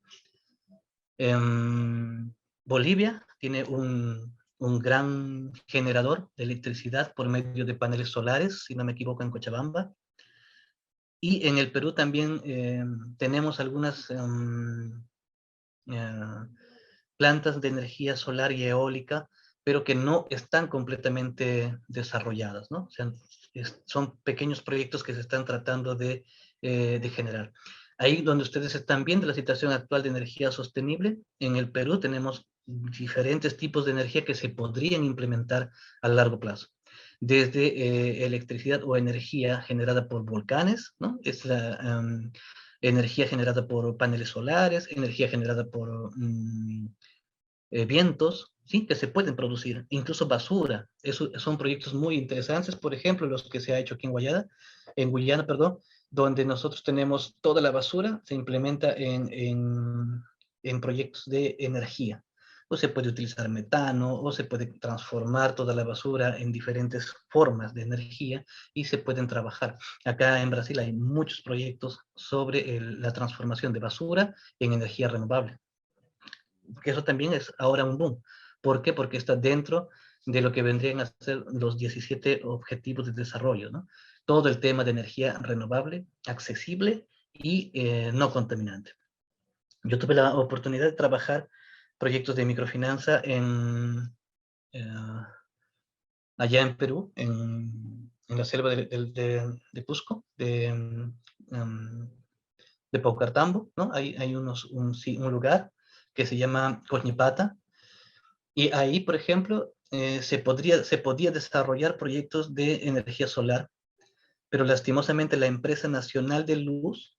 Speaker 1: Bolivia tiene un gran generador de electricidad por medio de paneles solares, si no me equivoco, en Cochabamba. Y en el Perú también tenemos algunas plantas de energía solar y eólica, pero que no están completamente desarrolladas, ¿no? O sea, son pequeños proyectos que se están tratando de generar. Ahí donde ustedes están viendo la situación actual de energía sostenible, en el Perú tenemos diferentes tipos de energía que se podrían implementar a largo plazo. Desde electricidad o energía generada por volcanes, ¿no? Es la energía generada por paneles solares, energía generada por vientos, ¿sí? Que se pueden producir, incluso basura. Eso son proyectos muy interesantes, por ejemplo, los que se ha hecho aquí en Guyana, perdón, donde nosotros tenemos toda la basura, se implementa en proyectos de energía. O se puede utilizar metano, o se puede transformar toda la basura en diferentes formas de energía y se pueden trabajar. Acá en Brasil hay muchos proyectos sobre la transformación de basura en energía renovable, que eso también es ahora un boom. ¿Por qué? Porque está dentro de lo que vendrían a ser los 17 objetivos de desarrollo, ¿no? Todo el tema de energía renovable, accesible y no contaminante. Yo tuve la oportunidad de trabajar proyectos de microfinanza eh, allá en Perú, en la selva de Cusco, de Paucartambo, ¿no? Hay un lugar que se llama Coñipata, y ahí, por ejemplo, se podía desarrollar proyectos de energía solar, pero lastimosamente la empresa nacional de luz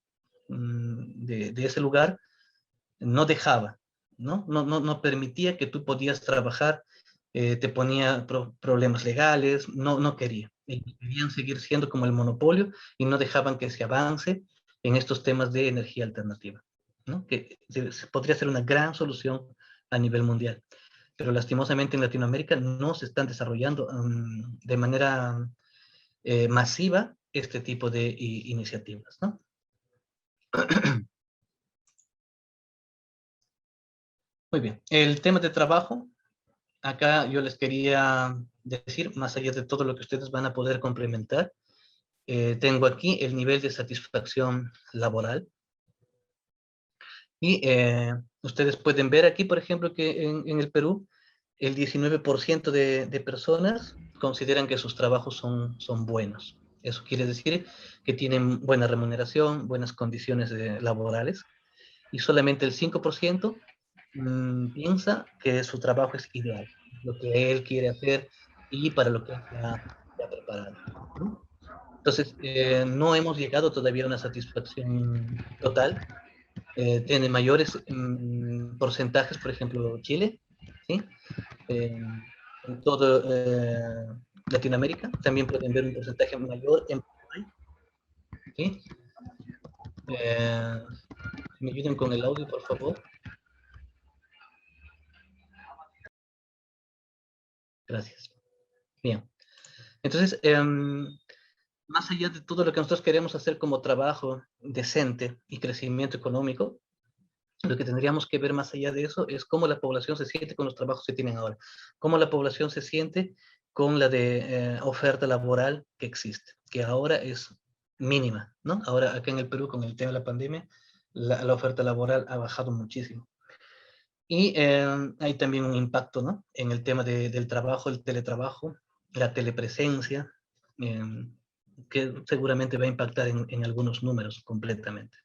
Speaker 1: de ese lugar no dejaba, no permitía que tú podías trabajar, te ponía problemas legales, no quería. Y querían seguir siendo como el monopolio y no dejaban que se avance en estos temas de energía alternativa, ¿no? Que podría ser una gran solución a nivel mundial. Pero lastimosamente en Latinoamérica no se están desarrollando de manera masiva este tipo de iniciativas, ¿no? Muy bien. El tema de trabajo, acá yo les quería decir, más allá de todo lo que ustedes van a poder complementar, tengo aquí el nivel de satisfacción laboral. Y ustedes pueden ver aquí, por ejemplo, que en el Perú, el 19% de personas consideran que sus trabajos son buenos. Eso quiere decir que tienen buena remuneración, buenas condiciones laborales, y solamente el 5% piensa que su trabajo es ideal, lo que él quiere hacer y para lo que él se ha preparado, ¿no? Entonces, no hemos llegado todavía a una satisfacción total. Tiene mayores porcentajes, por ejemplo, Chile, ¿sí? En todo Latinoamérica. También pueden ver un porcentaje mayor en Paraguay, ¿sí? Eh, me ayuden con el audio, por favor. Gracias. Bien. Entonces, más allá de todo lo que nosotros queremos hacer como trabajo decente y crecimiento económico, lo que tendríamos que ver más allá de eso es cómo la población se siente con los trabajos que tienen ahora, cómo la población se siente con la de oferta laboral que existe, que ahora es mínima, ¿no? Ahora acá en el Perú con el tema de la pandemia, la oferta laboral ha bajado muchísimo. Y hay también un impacto, ¿no? En el tema del trabajo, el teletrabajo, la telepresencia, eh, que seguramente va a impactar en algunos números completamente.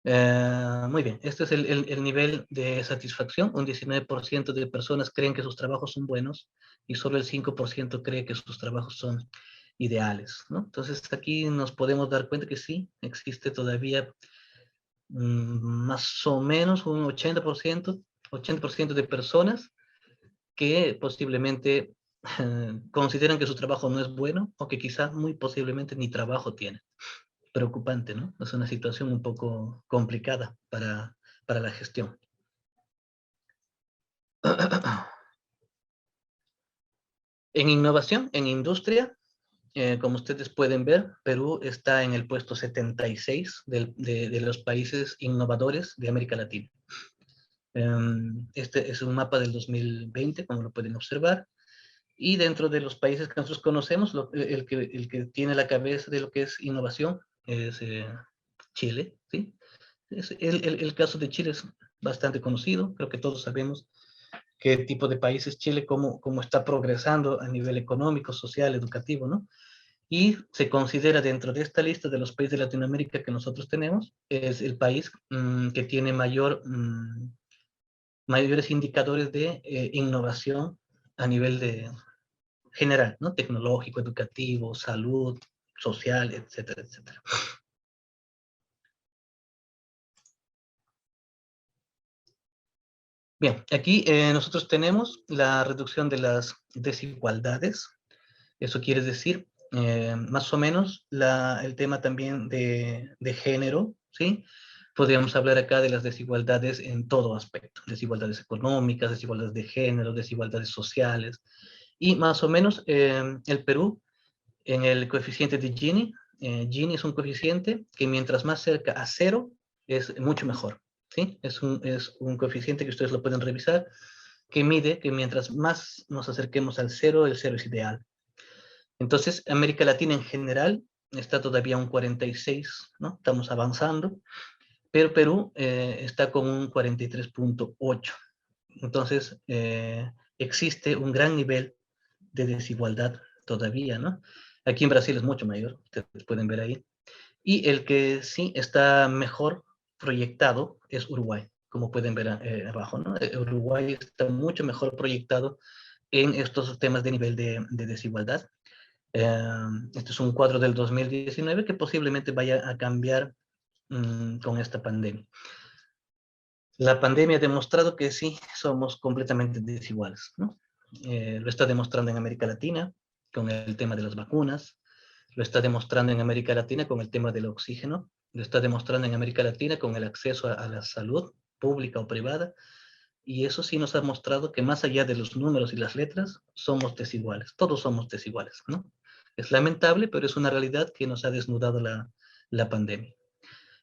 Speaker 1: Muy bien, este es el nivel de satisfacción. Un 19% de personas creen que sus trabajos son buenos y solo el 5% cree que sus trabajos son ideales, ¿no? Entonces aquí nos podemos dar cuenta que sí, existe todavía más o menos un 80% de personas que posiblemente consideran que su trabajo no es bueno o que quizás muy posiblemente ni trabajo tienen. Preocupante, ¿no? Es una situación un poco complicada para la gestión. En innovación, en industria, como ustedes pueden ver, Perú está en el puesto 76 de los países innovadores de América Latina. Este es un mapa del 2020, como lo pueden observar, y dentro de los países que nosotros conocemos, el que tiene la cabeza de lo que es innovación es Chile, ¿sí? El caso de Chile es bastante conocido, creo que todos sabemos qué tipo de país es Chile, cómo está progresando a nivel económico, social, educativo, ¿no? Y se considera dentro de esta lista de los países de Latinoamérica que nosotros tenemos, es el país que tiene mayores indicadores de innovación a nivel de general, ¿no? Tecnológico, educativo, salud, social, etcétera, etcétera. Bien, aquí nosotros tenemos la reducción de las desigualdades. Eso quiere decir, más o menos, el tema también de género, ¿sí? Podríamos hablar acá de las desigualdades en todo aspecto, desigualdades económicas, desigualdades de género, desigualdades sociales, y más o menos el Perú, en el coeficiente de Gini, Gini es un coeficiente que mientras más cerca a cero, es mucho mejor, ¿sí? Es un coeficiente que ustedes lo pueden revisar, que mide que mientras más nos acerquemos al cero, el cero es ideal. Entonces, América Latina en general está todavía un 46, ¿no? Estamos avanzando, pero Perú está con un 43.8. Entonces, existe un gran nivel de desigualdad todavía, ¿no? Aquí en Brasil es mucho mayor, ustedes pueden ver ahí. Y el que sí está mejor proyectado es Uruguay, como pueden ver abajo, ¿no? Uruguay está mucho mejor proyectado en estos temas de nivel de desigualdad. Este es un cuadro del 2019 que posiblemente vaya a cambiar con esta pandemia. La pandemia ha demostrado que sí, somos completamente desiguales, ¿no? Lo está demostrando en América Latina con el tema de las vacunas, lo está demostrando en América Latina con el tema del oxígeno, lo está demostrando en América Latina con el acceso a la salud pública o privada, y eso sí nos ha mostrado que más allá de los números y las letras, somos desiguales, todos somos desiguales, ¿no? Es lamentable, pero es una realidad que nos ha desnudado la pandemia.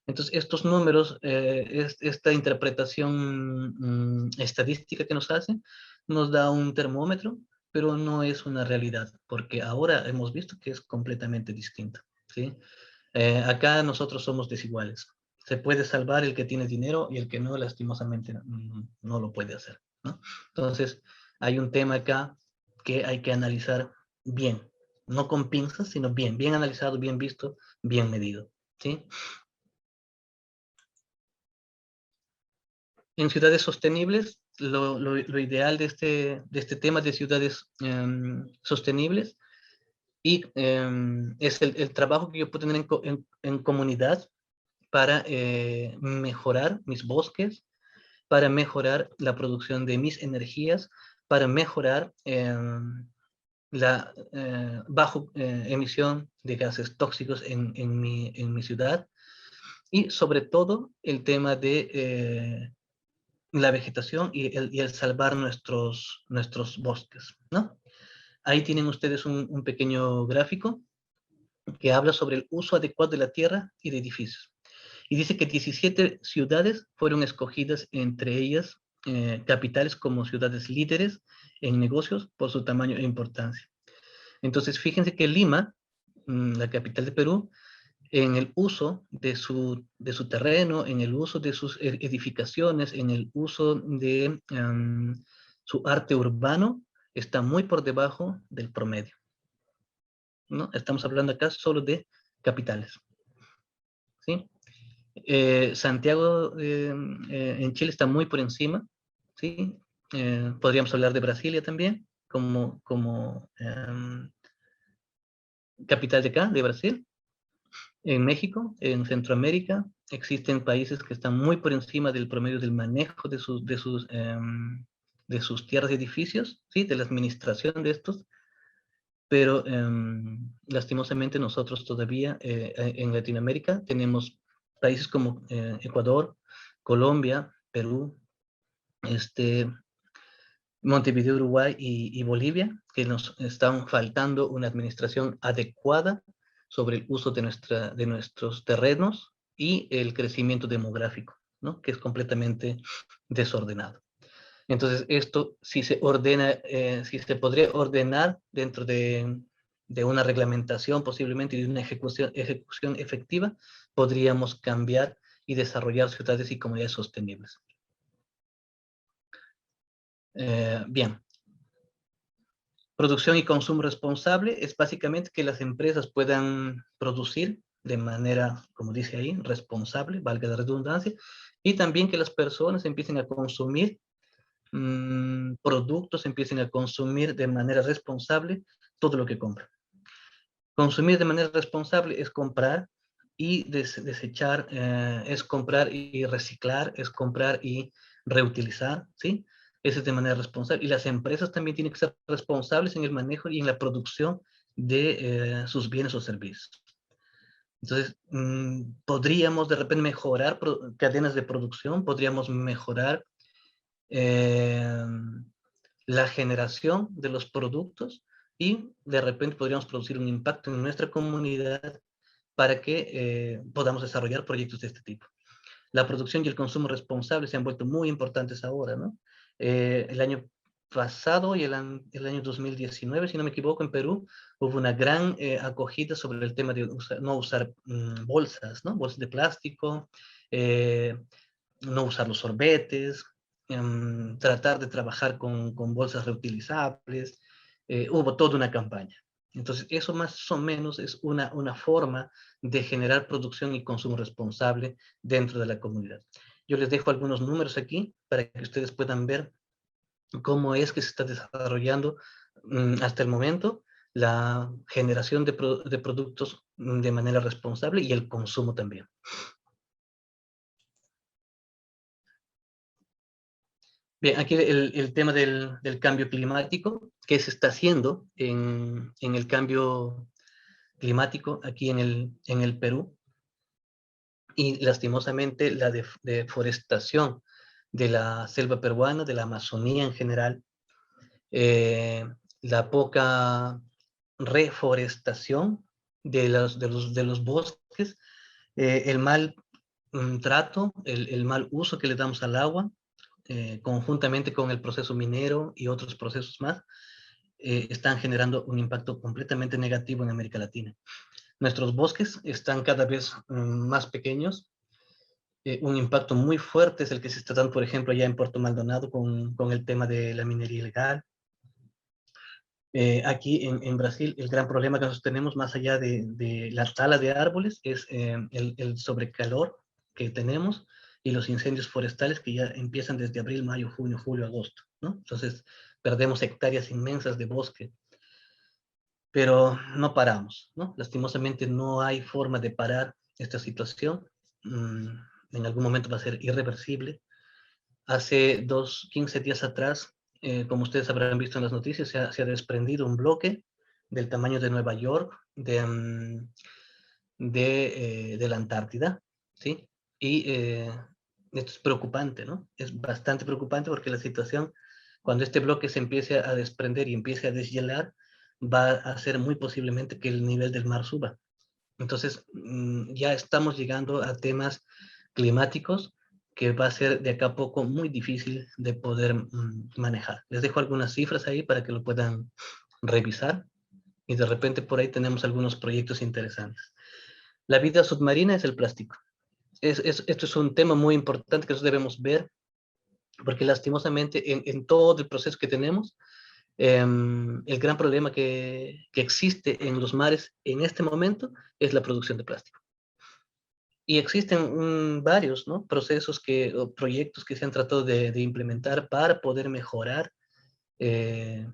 Speaker 1: Entonces, estos números, esta interpretación estadística que nos hacen, nos da un termómetro, pero no es una realidad, porque ahora hemos visto que es completamente distinto, ¿sí? Acá nosotros somos desiguales. Se puede salvar el que tiene dinero y el que no, lastimosamente, no lo puede hacer, ¿no? Entonces, hay un tema acá que hay que analizar bien, no con pinzas, sino bien, bien analizado, bien visto, bien medido, ¿sí? En ciudades sostenibles, lo ideal de este tema de ciudades sostenibles es el trabajo que yo puedo tener en comunidad para mejorar mis bosques, para mejorar la producción de mis energías, para mejorar la bajo emisión de gases tóxicos en mi ciudad, y sobre todo el tema de la vegetación y el salvar nuestros bosques, ¿no? Ahí tienen ustedes un pequeño gráfico que habla sobre el uso adecuado de la tierra y de edificios. Y dice que 17 ciudades fueron escogidas, entre ellas capitales como ciudades líderes en negocios por su tamaño e importancia. Entonces, fíjense que Lima, la capital de Perú, en el uso de su terreno, en el uso de sus edificaciones, en el uso de su arte urbano, está muy por debajo del promedio, ¿no? Estamos hablando acá solo de capitales, ¿sí? Santiago en Chile está muy por encima, ¿sí? Podríamos hablar de Brasilia también, como capital de acá, de Brasil. En México, en Centroamérica, existen países que están muy por encima del promedio del manejo de sus tierras y edificios, ¿sí? De la administración de estos, pero lastimosamente nosotros todavía en Latinoamérica tenemos países como Ecuador, Colombia, Perú, este, Montevideo, Uruguay y Bolivia, que nos están faltando una administración adecuada sobre el uso de nuestros terrenos y el crecimiento demográfico, ¿no? Que es completamente desordenado. Entonces, esto, si se ordena, si se podría ordenar dentro de una reglamentación posiblemente y de una ejecución efectiva, podríamos cambiar y desarrollar ciudades y comunidades sostenibles. Bien. Producción y consumo responsable es básicamente que las empresas puedan producir de manera, como dice ahí, responsable, valga la redundancia, y también que las personas empiecen a consumir productos, empiecen a consumir de manera responsable todo lo que compran. Consumir de manera responsable es comprar y desechar, es comprar y reciclar, es comprar y reutilizar, ¿sí? Eso es de manera responsable. Y las empresas también tienen que ser responsables en el manejo y en la producción de sus bienes o servicios. Entonces, podríamos de repente mejorar cadenas de producción, podríamos mejorar la generación de los productos y de repente podríamos producir un impacto en nuestra comunidad para que podamos desarrollar proyectos de este tipo. La producción y el consumo responsable se han vuelto muy importantes ahora, ¿no? El año pasado y el año 2019, si no me equivoco, en Perú, hubo una gran acogida sobre el tema de no usar bolsas, ¿no? Bolsas de plástico, no usar los sorbetes, tratar de trabajar con bolsas reutilizables. Hubo toda una campaña. Entonces, eso más o menos es una forma de generar producción y consumo responsable dentro de la comunidad. Yo les dejo algunos números aquí para que ustedes puedan ver cómo es que se está desarrollando hasta el momento la generación de productos de manera responsable y el consumo también. Bien, aquí el tema del cambio climático, qué se está haciendo en el cambio climático aquí en el Perú, y lastimosamente la deforestación de la selva peruana, de la Amazonía en general, eh, la poca reforestación de los bosques, el mal trato, el mal uso que le damos al agua, conjuntamente con el proceso minero y otros procesos más, están generando un impacto completamente negativo en América Latina. Nuestros bosques están cada vez más pequeños. Un impacto muy fuerte es el que se está dando, por ejemplo, allá en Puerto Maldonado con el tema de la minería ilegal. Aquí en Brasil, el gran problema que nosotros tenemos, más allá de la tala de árboles, es el sobrecalor que tenemos y los incendios forestales que ya empiezan desde abril, mayo, junio, julio, agosto, ¿no? Entonces, perdemos hectáreas inmensas de bosque, pero no paramos, ¿no? Lastimosamente no hay forma de parar esta situación. En algún momento va a ser irreversible. Hace 15 días atrás, como ustedes habrán visto en las noticias, se ha desprendido un bloque del tamaño de Nueva York de la Antártida, ¿sí? Y esto es preocupante, ¿no? Es bastante preocupante porque la situación, cuando este bloque se empiece a desprender y empiece a deshielar, va a hacer muy posiblemente que el nivel del mar suba. Entonces, ya estamos llegando a temas climáticos que va a ser de acá a poco muy difícil de poder manejar. Les dejo algunas cifras ahí para que lo puedan revisar y de repente por ahí tenemos algunos proyectos interesantes. La vida submarina es el plástico. Esto es un tema muy importante que nosotros debemos ver porque lastimosamente en todo el proceso que tenemos, el gran problema que existe en los mares en este momento es la producción de plástico. Y existen varios, ¿no? Procesos o proyectos que se han tratado de implementar para poder mejorar eh,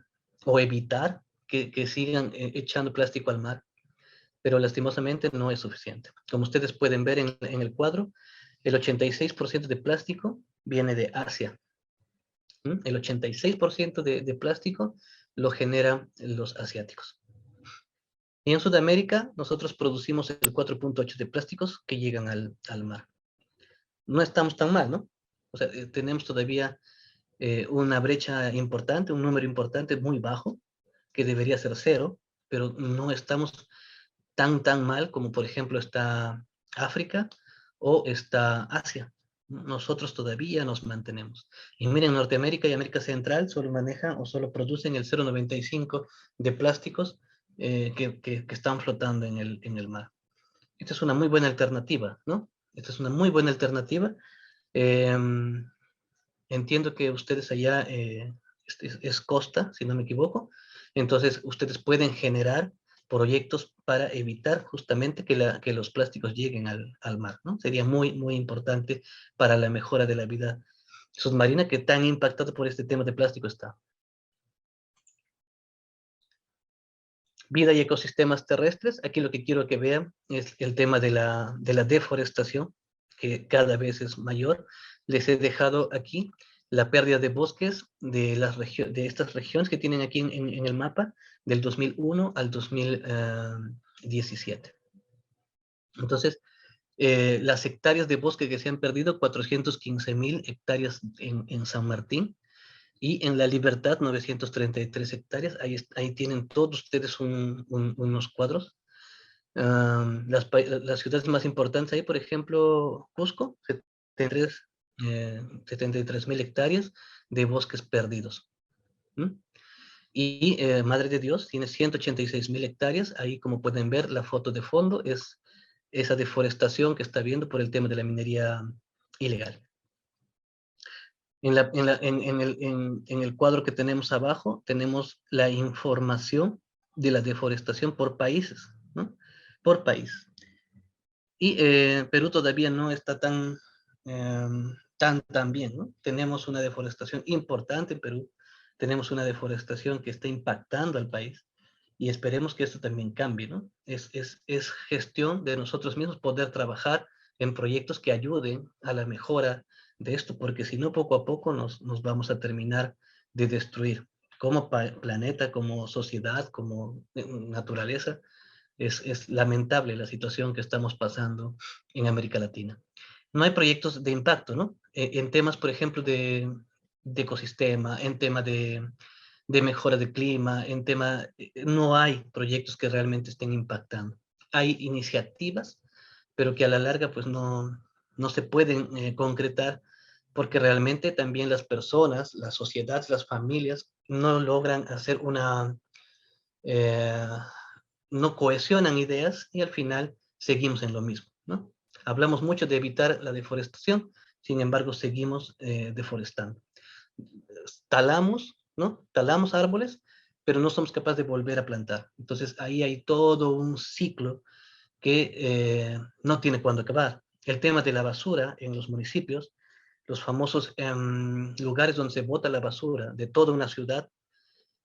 Speaker 1: o evitar que sigan echando plástico al mar, pero lastimosamente no es suficiente. Como ustedes pueden ver en el cuadro, el 86% de plástico viene de Asia. El 86% de plástico lo generan los asiáticos. Y en Sudamérica, nosotros producimos el 4.8 de plásticos que llegan al mar. No estamos tan mal, ¿no? O sea, tenemos todavía una brecha importante, un número importante muy bajo, que debería ser cero, pero no estamos tan mal como, por ejemplo, está África o está Asia. Nosotros todavía nos mantenemos. Y miren, Norteamérica y América Central solo manejan o solo producen el 0,95 de plásticos que están flotando en el mar. Esta es una muy buena alternativa, ¿no? Esta es una muy buena alternativa. Eh, Entiendo que ustedes allá es costa, si no me equivoco. Entonces, ustedes pueden generar proyectos para evitar justamente que los plásticos lleguen al mar, ¿no? Sería muy, muy importante para la mejora de la vida submarina que tan impactada por este tema de plástico está. Vida y ecosistemas terrestres. Aquí lo que quiero que vean es el tema de la deforestación, que cada vez es mayor. Les he dejado aquí la pérdida de bosques de estas regiones que tienen aquí en el mapa, del 2001 al 2017. Entonces, las hectáreas de bosque que se han perdido, 415.000 hectáreas en San Martín, y en La Libertad, 933 hectáreas. Ahí tienen todos ustedes unos cuadros. Las ciudades más importantes ahí, por ejemplo, Cusco, 73.000 hectáreas de bosques perdidos. ¿Mm? Y Madre de Dios tiene 186.000 hectáreas. Ahí, como pueden ver, la foto de fondo es esa deforestación que está viendo por el tema de la minería ilegal. En el cuadro que tenemos abajo, tenemos la información de la deforestación por países, ¿no? Por país. Y Perú todavía no está tan bien, ¿no? Tenemos una deforestación importante en Perú, tenemos una deforestación que está impactando al país y esperemos que esto también cambie, ¿no? Es gestión de nosotros mismos poder trabajar en proyectos que ayuden a la mejora de esto, porque si no, poco a poco nos vamos a terminar de destruir como planeta, como sociedad, como naturaleza. Es lamentable la situación que estamos pasando en América Latina. No hay proyectos de impacto, ¿no? En temas, por ejemplo, de ecosistema, en tema de mejora de clima, no hay proyectos que realmente estén impactando. Hay iniciativas, pero que a la larga pues no se pueden concretar porque realmente también las personas, las sociedades, las familias no logran hacer eh, no cohesionan ideas y al final seguimos en lo mismo, ¿no? Hablamos mucho de evitar la deforestación, sin embargo seguimos deforestando. Talamos, ¿no? Talamos árboles, pero no somos capaces de volver a plantar. Entonces ahí hay todo un ciclo que no tiene cuándo acabar. El tema de la basura en los municipios, los famosos lugares donde se bota la basura de toda una ciudad,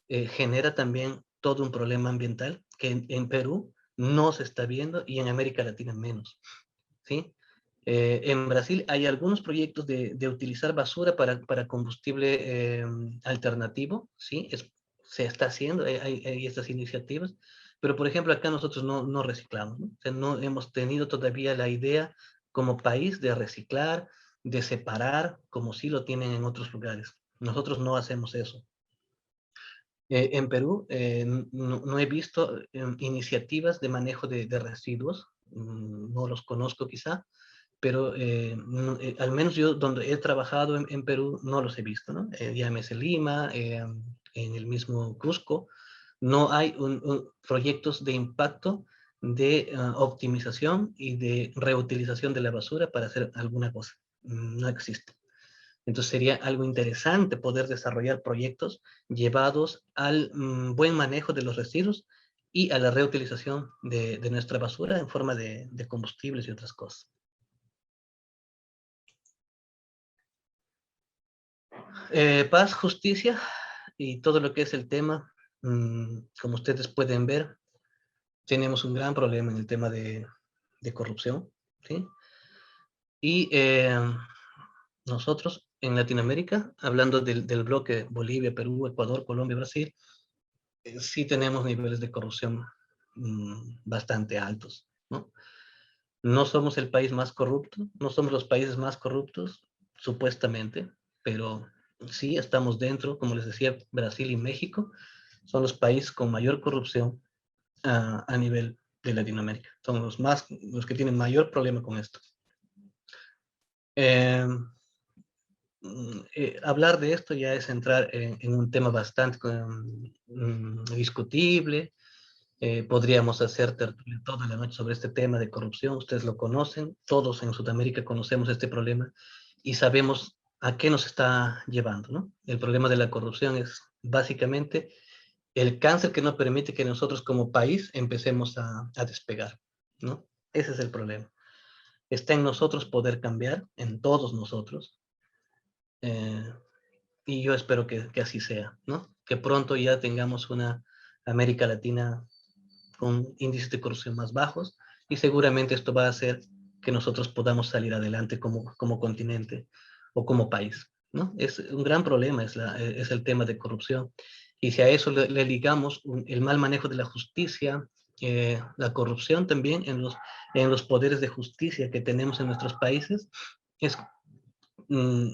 Speaker 1: genera también todo un problema ambiental que Perú no se está viendo y en América Latina menos, ¿sí? En Brasil hay algunos proyectos de utilizar basura para combustible alternativo, ¿sí? Se está haciendo, hay estas iniciativas, pero por ejemplo acá nosotros no reciclamos, ¿no? O sea, no hemos tenido todavía la idea como país de reciclar, de separar, como sí lo tienen en otros lugares. Nosotros no hacemos eso. En Perú no he visto iniciativas de manejo de residuos, no los conozco quizá, pero al menos yo donde he trabajado en Perú no los he visto, ¿no? Llámese Lima, en el mismo Cusco, no hay proyectos de impacto de optimización y de reutilización de la basura para hacer alguna cosa. No existe. Entonces sería algo interesante poder desarrollar proyectos llevados al buen manejo de los residuos y a la reutilización de nuestra basura en forma de combustibles y otras cosas. Paz, justicia y todo lo que es el tema, como ustedes pueden ver, tenemos un gran problema en el tema de corrupción, ¿sí? Y nosotros en Latinoamérica, hablando del bloque Bolivia, Perú, Ecuador, Colombia, Brasil, sí tenemos niveles de corrupción bastante altos, ¿no? No somos el país más corrupto, no somos los países más corruptos, supuestamente, pero sí estamos dentro, como les decía, Brasil y México son los países con mayor corrupción a nivel de Latinoamérica. Son los que tienen mayor problema con esto. Eh, Hablar de esto ya es entrar en un tema bastante discutible, Podríamos hacer tertulia toda la noche sobre este tema de corrupción. Ustedes lo conocen, todos en Sudamérica conocemos este problema y sabemos a qué nos está llevando, ¿no? El problema de la corrupción es básicamente el cáncer que no permite que nosotros como país empecemos a despegar, ¿no? Ese es el problema. Está en nosotros poder cambiar, en todos nosotros, eh, y yo espero que así sea, ¿no? Que pronto ya tengamos una América Latina con índices de corrupción más bajos y seguramente esto va a hacer que nosotros podamos salir adelante como continente o como país, ¿no? Es un gran problema, es el tema de corrupción. Y si a eso le ligamos el mal manejo de la justicia, la corrupción también en los poderes de justicia que tenemos en nuestros países, es,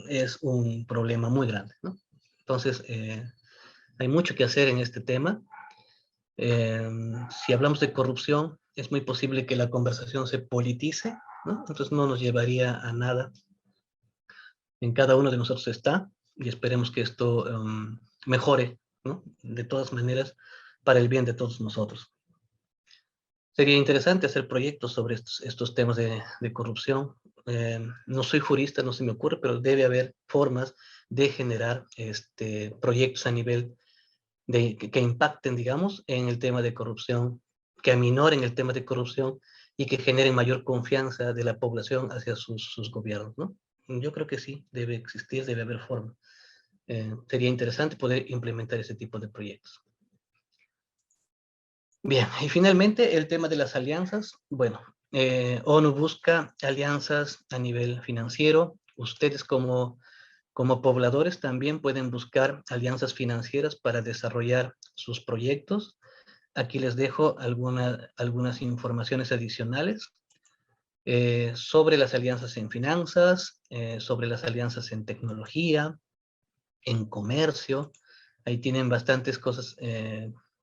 Speaker 1: es un problema muy grande, ¿no? Entonces, hay mucho que hacer en este tema. Si hablamos de corrupción, es muy posible que la conversación se politice, ¿no? Entonces no nos llevaría a nada. En cada uno de nosotros está, y esperemos que esto mejore, ¿no? De todas maneras, para el bien de todos nosotros. Sería interesante hacer proyectos sobre estos temas de corrupción. No soy jurista, no se me ocurre, pero debe haber formas de generar proyectos a nivel que impacten, digamos, en el tema de corrupción, que aminoren el tema de corrupción y que generen mayor confianza de la población hacia sus gobiernos, ¿no? Yo creo que sí, debe existir, debe haber forma. Sería interesante poder implementar ese tipo de proyectos. Bien, y finalmente el tema de las alianzas. Bueno, ONU busca alianzas a nivel financiero. Ustedes como pobladores también pueden buscar alianzas financieras para desarrollar sus proyectos. Aquí les dejo algunas informaciones adicionales sobre las alianzas en finanzas, sobre las alianzas en tecnología, en comercio. Ahí tienen bastantes cosas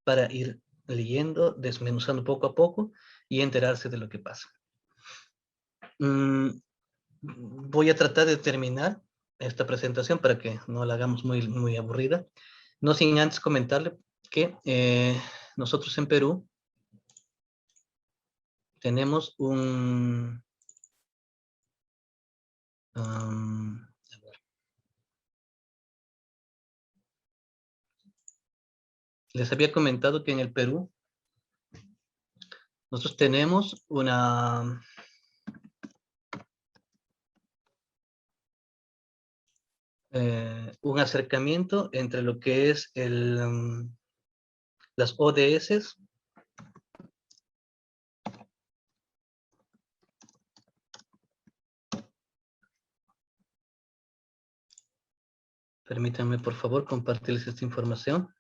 Speaker 1: para ir leyendo, desmenuzando poco a poco y enterarse de lo que pasa. Voy a tratar de terminar esta presentación para que no la hagamos muy aburrida. No sin antes comentarle que nosotros en Perú tenemos les había comentado que en el Perú nosotros tenemos un acercamiento entre lo que es las ODS, permítanme por favor compartirles esta información.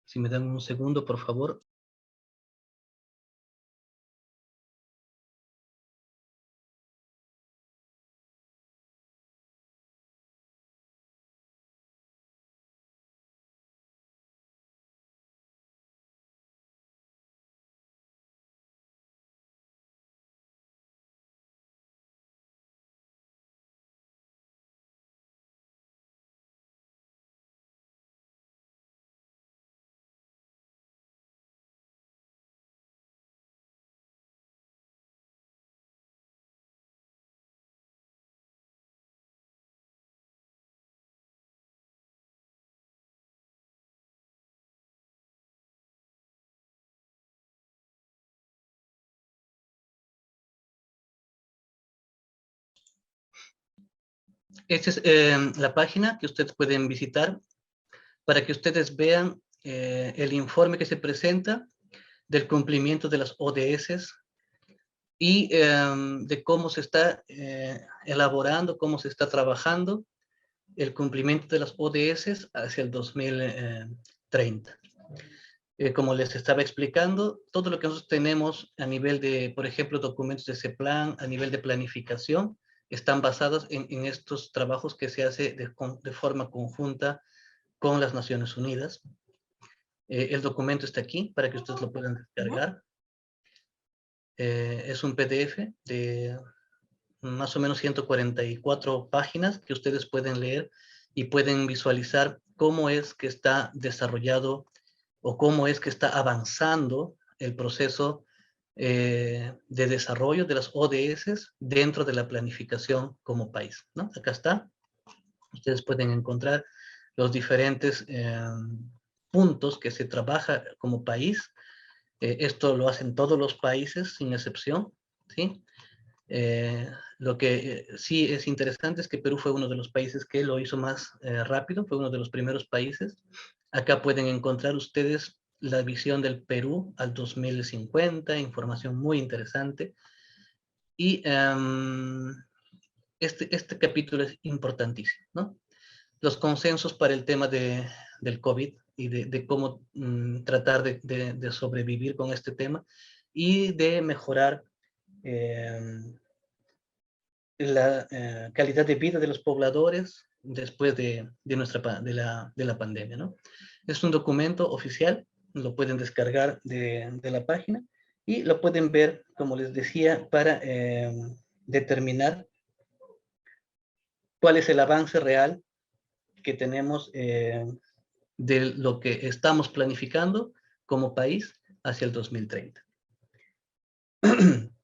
Speaker 1: Si me dan un segundo, por favor. Esta es la página que ustedes pueden visitar para que ustedes vean el informe que se presenta del cumplimiento de las ODS y de cómo se está elaborando, cómo se está trabajando el cumplimiento de las ODS hacia el 2030. Como les estaba explicando, todo lo que nosotros tenemos a nivel de, por ejemplo, documentos de ese plan, a nivel de planificación, están basados en estos trabajos que se hace de forma conjunta con las Naciones Unidas. El documento está aquí para que ustedes lo puedan descargar. Es un PDF de más o menos 144 páginas que ustedes pueden leer y pueden visualizar cómo es que está desarrollado o cómo es que está avanzando el proceso de desarrollo de las ODS dentro de la planificación como país, ¿no? Acá está. Ustedes pueden encontrar los diferentes puntos que se trabaja como país. Esto lo hacen todos los países, sin excepción, ¿sí? Lo que sí es interesante es que Perú fue uno de los países que lo hizo más rápido, fue uno de los primeros países. Acá pueden encontrar ustedes la visión del Perú al 2050, información muy interesante. Y este capítulo es importantísimo, ¿no? Los consensos para el tema del COVID y de cómo tratar de sobrevivir con este tema y de mejorar la calidad de vida de los pobladores después de la pandemia, ¿no? Es un documento oficial, lo pueden descargar de la página y lo pueden ver, como les decía, para determinar cuál es el avance real que tenemos de lo que estamos planificando como país hacia el 2030.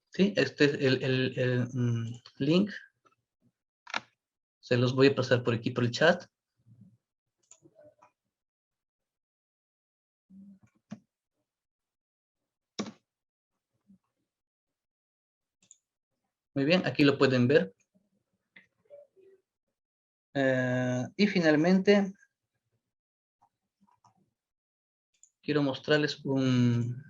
Speaker 1: ¿Sí? Este es el link. Se los voy a pasar por aquí por el chat. Muy bien, aquí lo pueden ver. Y finalmente, quiero mostrarles un...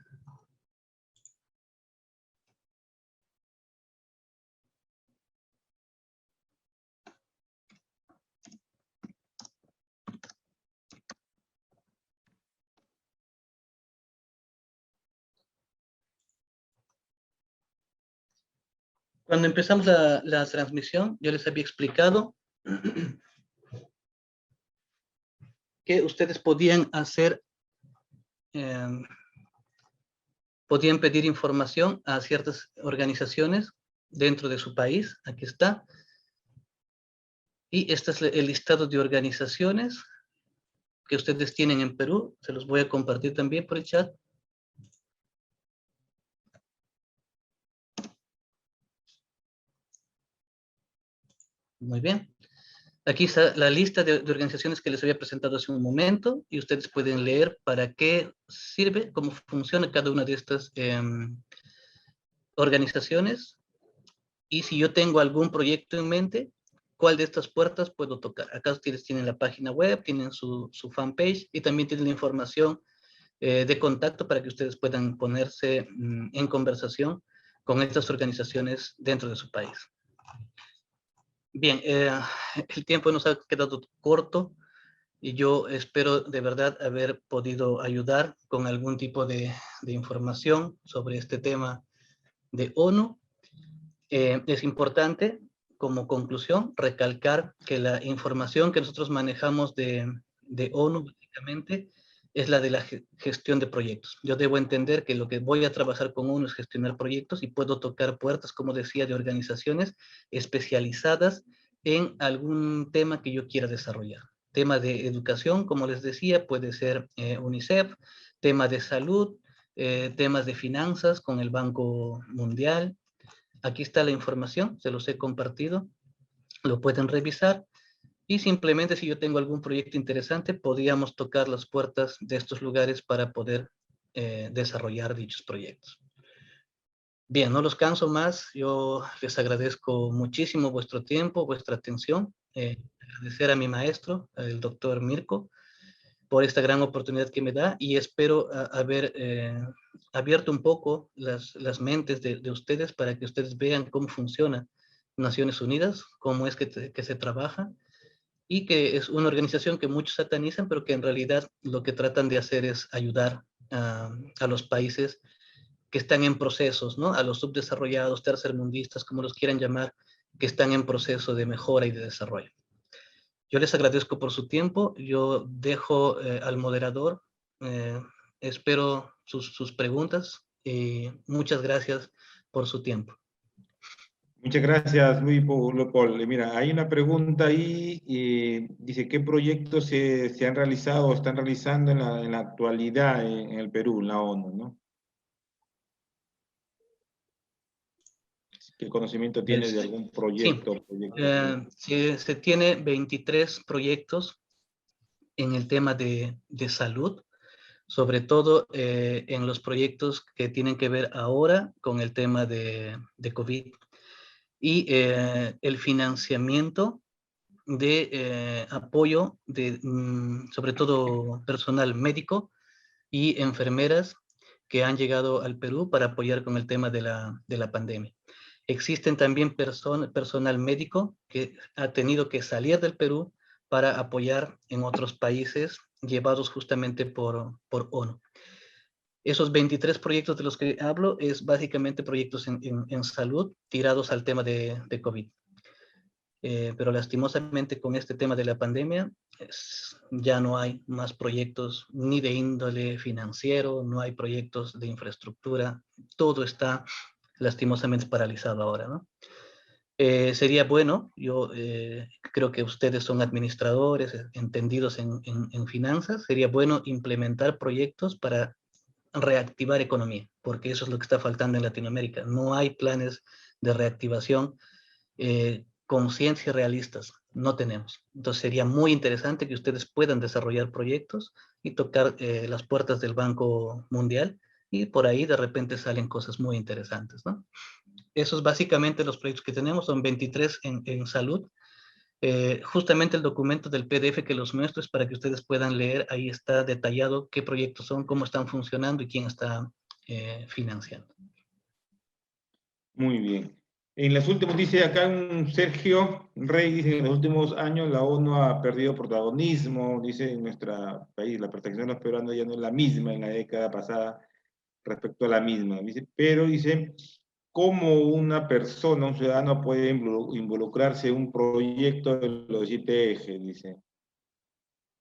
Speaker 1: Cuando empezamos la transmisión, yo les había explicado que ustedes podían hacer, podían pedir información a ciertas organizaciones dentro de su país. Aquí está. Y este es el listado de organizaciones que ustedes tienen en Perú. Se los voy a compartir también por el chat. Muy bien. Aquí está la lista de organizaciones que les había presentado hace un momento y ustedes pueden leer para qué sirve, cómo funciona cada una de estas organizaciones y si yo tengo algún proyecto en mente, cuál de estas puertas puedo tocar. Acá ustedes tienen la página web, tienen su fanpage y también tienen la información de contacto para que ustedes puedan ponerse en conversación con estas organizaciones dentro de su país. Bien, el tiempo nos ha quedado corto y yo espero de verdad haber podido ayudar con algún tipo de información sobre este tema de ONU. Es importante, como conclusión, recalcar que la información que nosotros manejamos de ONU, básicamente, es la de la gestión de proyectos. Yo debo entender que lo que voy a trabajar con ONU es gestionar proyectos y puedo tocar puertas, como decía, de organizaciones especializadas en algún tema que yo quiera desarrollar. Tema de educación, como les decía, puede ser UNICEF, tema de salud, temas de finanzas con el Banco Mundial. Aquí está la información, se los he compartido, lo pueden revisar y simplemente si yo tengo algún proyecto interesante, podríamos tocar las puertas de estos lugares para poder desarrollar dichos proyectos. Bien, no los canso más, yo les agradezco muchísimo vuestro tiempo, vuestra atención, agradecer a mi maestro, el doctor Mirko, por esta gran oportunidad que me da y espero haber abierto un poco las mentes de ustedes para que ustedes vean cómo funciona Naciones Unidas, cómo es que se trabaja y que es una organización que muchos satanizan, pero que en realidad lo que tratan de hacer es ayudar a los países que están en procesos, ¿no? A los subdesarrollados, tercermundistas, como los quieran llamar, que están en proceso de mejora y de desarrollo. Yo les agradezco por su tiempo. Yo dejo al moderador. eh, Espero sus preguntas y muchas gracias por su tiempo.
Speaker 2: Muchas gracias, Luis Paul. Mira, hay una pregunta ahí, dice, ¿qué proyectos se han realizado o están realizando en la actualidad en el Perú, en la ONU, ¿no? ¿Qué conocimiento tienes de algún
Speaker 1: Sí,
Speaker 2: proyecto?
Speaker 1: se tiene 23 proyectos en el tema de salud, sobre todo en los proyectos que tienen que ver ahora con el tema de COVID y el financiamiento de apoyo de sobre todo personal médico y enfermeras que han llegado al Perú para apoyar con el tema de la pandemia. Existen también personal médico que ha tenido que salir del Perú para apoyar en otros países llevados justamente por ONU. Esos 23 proyectos de los que hablo es básicamente proyectos en salud tirados al tema de COVID. Pero lastimosamente con este tema de la pandemia ya no hay más proyectos ni de índole financiero, no hay proyectos de infraestructura, todo está lastimosamente paralizado ahora, ¿no? Sería bueno, yo creo que ustedes son administradores entendidos en finanzas, sería bueno implementar proyectos para reactivar economía, porque eso es lo que está faltando en Latinoamérica. No hay planes de reactivación conscientes y realistas, no tenemos. Entonces sería muy interesante que ustedes puedan desarrollar proyectos y tocar las puertas del Banco Mundial y por ahí de repente salen cosas muy interesantes, ¿no? Esos básicamente los proyectos que tenemos, son 23 en salud. Justamente el documento del PDF que los muestro es para que ustedes puedan leer, ahí está detallado qué proyectos son, cómo están funcionando y quién está financiando.
Speaker 2: Muy bien. En los últimos, dice acá un Sergio Rey, dice que en los últimos años la ONU ha perdido protagonismo, dice en nuestro país, la protección de los peruanos ya no es la misma en la década pasada respecto a la misma. Dice, pero dice, ¿cómo una persona, un ciudadano puede involucrarse en un proyecto de los IPG? Dice,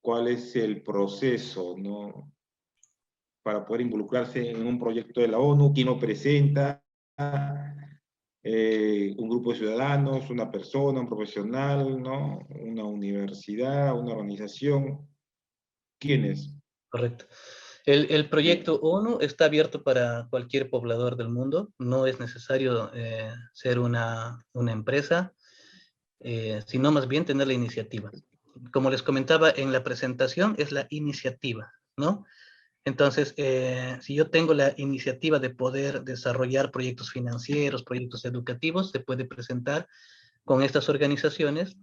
Speaker 2: ¿cuál es el proceso, no? Para poder involucrarse en un proyecto de la ONU, quién lo presenta, un grupo de ciudadanos, una persona, un profesional, ¿no? Una universidad, una organización. ¿Quién es?
Speaker 1: Correcto. El proyecto ONU está abierto para cualquier poblador del mundo. No es necesario ser una empresa, sino más bien tener la iniciativa. Como les comentaba en la presentación, es la iniciativa, ¿no? Entonces, si yo tengo la iniciativa de poder desarrollar proyectos financieros, proyectos educativos, se puede presentar con estas organizaciones.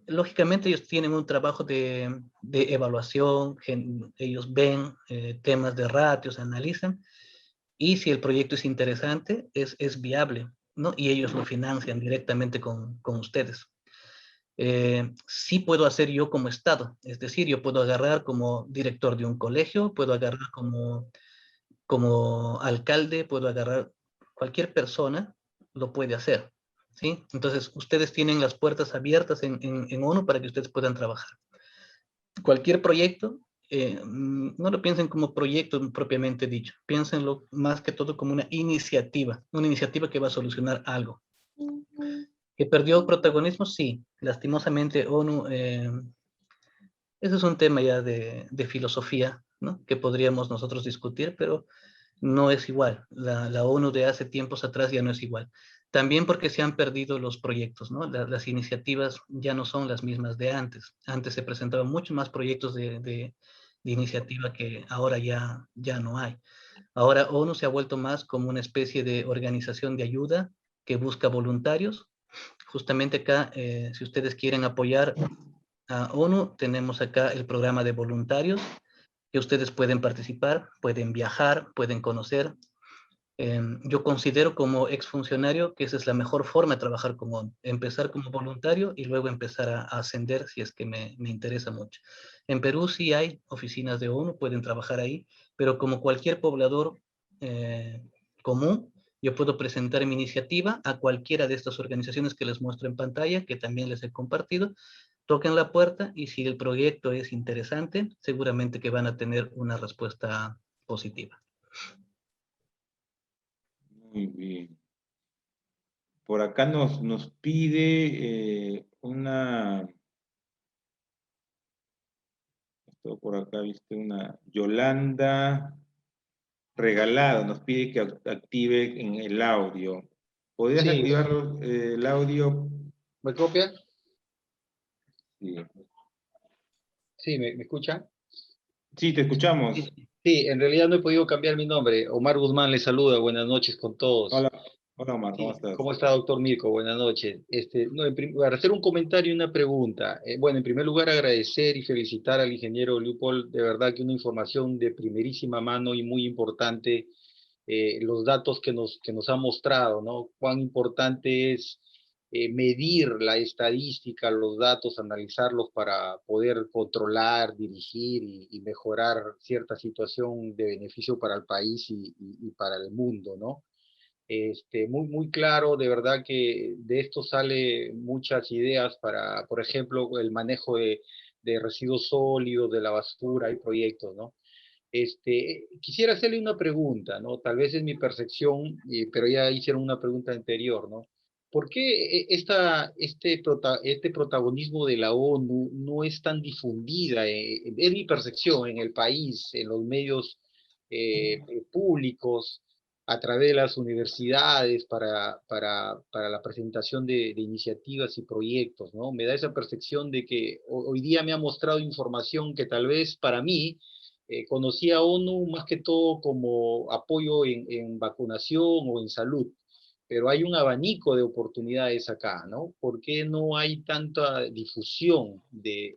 Speaker 1: Lógicamente ellos tienen un trabajo de evaluación, ellos ven temas de ratios, analizan, y si el proyecto es interesante, es viable, ¿no? Y ellos lo financian directamente con ustedes. Sí puedo hacer yo como Estado, es decir, yo puedo agarrar como director de un colegio, puedo agarrar como alcalde, puedo agarrar cualquier persona, lo puede hacer, ¿sí? Entonces, ustedes tienen las puertas abiertas en ONU para que ustedes puedan trabajar. Cualquier proyecto, no lo piensen como proyecto propiamente dicho, piénsenlo más que todo como una iniciativa que va a solucionar algo. ¿Que perdió protagonismo? Sí, lastimosamente ONU, ese es un tema ya de filosofía, ¿no? Que podríamos nosotros discutir, pero no es igual. La ONU de hace tiempos atrás ya no es igual. También porque se han perdido los proyectos, ¿no? Las iniciativas ya no son las mismas de antes. Antes se presentaban mucho más proyectos de iniciativa que ahora ya no hay. Ahora ONU se ha vuelto más como una especie de organización de ayuda que busca voluntarios. Justamente acá, si ustedes quieren apoyar a ONU, tenemos acá el programa de voluntarios que ustedes pueden participar, pueden viajar, pueden conocer. Yo considero como exfuncionario que esa es la mejor forma de trabajar con ONU. Empezar como voluntario y luego empezar a ascender si es que me interesa mucho. En Perú sí hay oficinas de ONU, pueden trabajar ahí, pero como cualquier poblador eh, común, yo puedo presentar mi iniciativa a cualquiera de estas organizaciones que les muestro en pantalla, que también les he compartido, toquen la puerta y si el proyecto es interesante, seguramente que van a tener una respuesta positiva.
Speaker 2: Muy bien. Por acá nos pide esto por acá viste una Yolanda Regalado, nos pide que active en el audio. ¿Podrías
Speaker 3: Sí,
Speaker 2: activar el audio?
Speaker 3: ¿me copia?
Speaker 2: Sí,
Speaker 3: Sí, ¿me escucha?
Speaker 2: sí, te escuchamos.
Speaker 3: Sí, en realidad no he podido cambiar mi nombre. Omar Guzmán les saluda. Buenas noches con todos.
Speaker 2: Hola, hola Omar, ¿cómo
Speaker 3: Sí,
Speaker 2: estás?
Speaker 3: ¿cómo está, doctor Mirko? Buenas noches. No, para hacer un comentario y una pregunta. Bueno, en primer lugar, agradecer y felicitar al ingeniero Leopold. De verdad que una información de primerísima mano y muy importante. Los datos que nos ha mostrado, ¿no? Cuán importante es medir la estadística, los datos, analizarlos para poder controlar, dirigir y mejorar cierta situación de beneficio para el país y para el mundo, ¿no? Muy claro, de verdad que de esto sale muchas ideas para, por ejemplo, el manejo de residuos sólidos, de la basura, hay proyectos, ¿no? Quisiera hacerle una pregunta, ¿no? Tal vez es mi percepción, pero ya hicieron una pregunta anterior, ¿no? ¿Por qué este protagonismo de la ONU no es tan difundida? Es mi percepción en el país, en los medios públicos, a través de las universidades para la presentación de iniciativas y proyectos, ¿no? Me da esa percepción de que hoy día me ha mostrado información que tal vez para mí conocí a ONU más que todo como apoyo en vacunación o en salud, pero hay un abanico de oportunidades acá, ¿no? ¿Por qué no hay tanta difusión de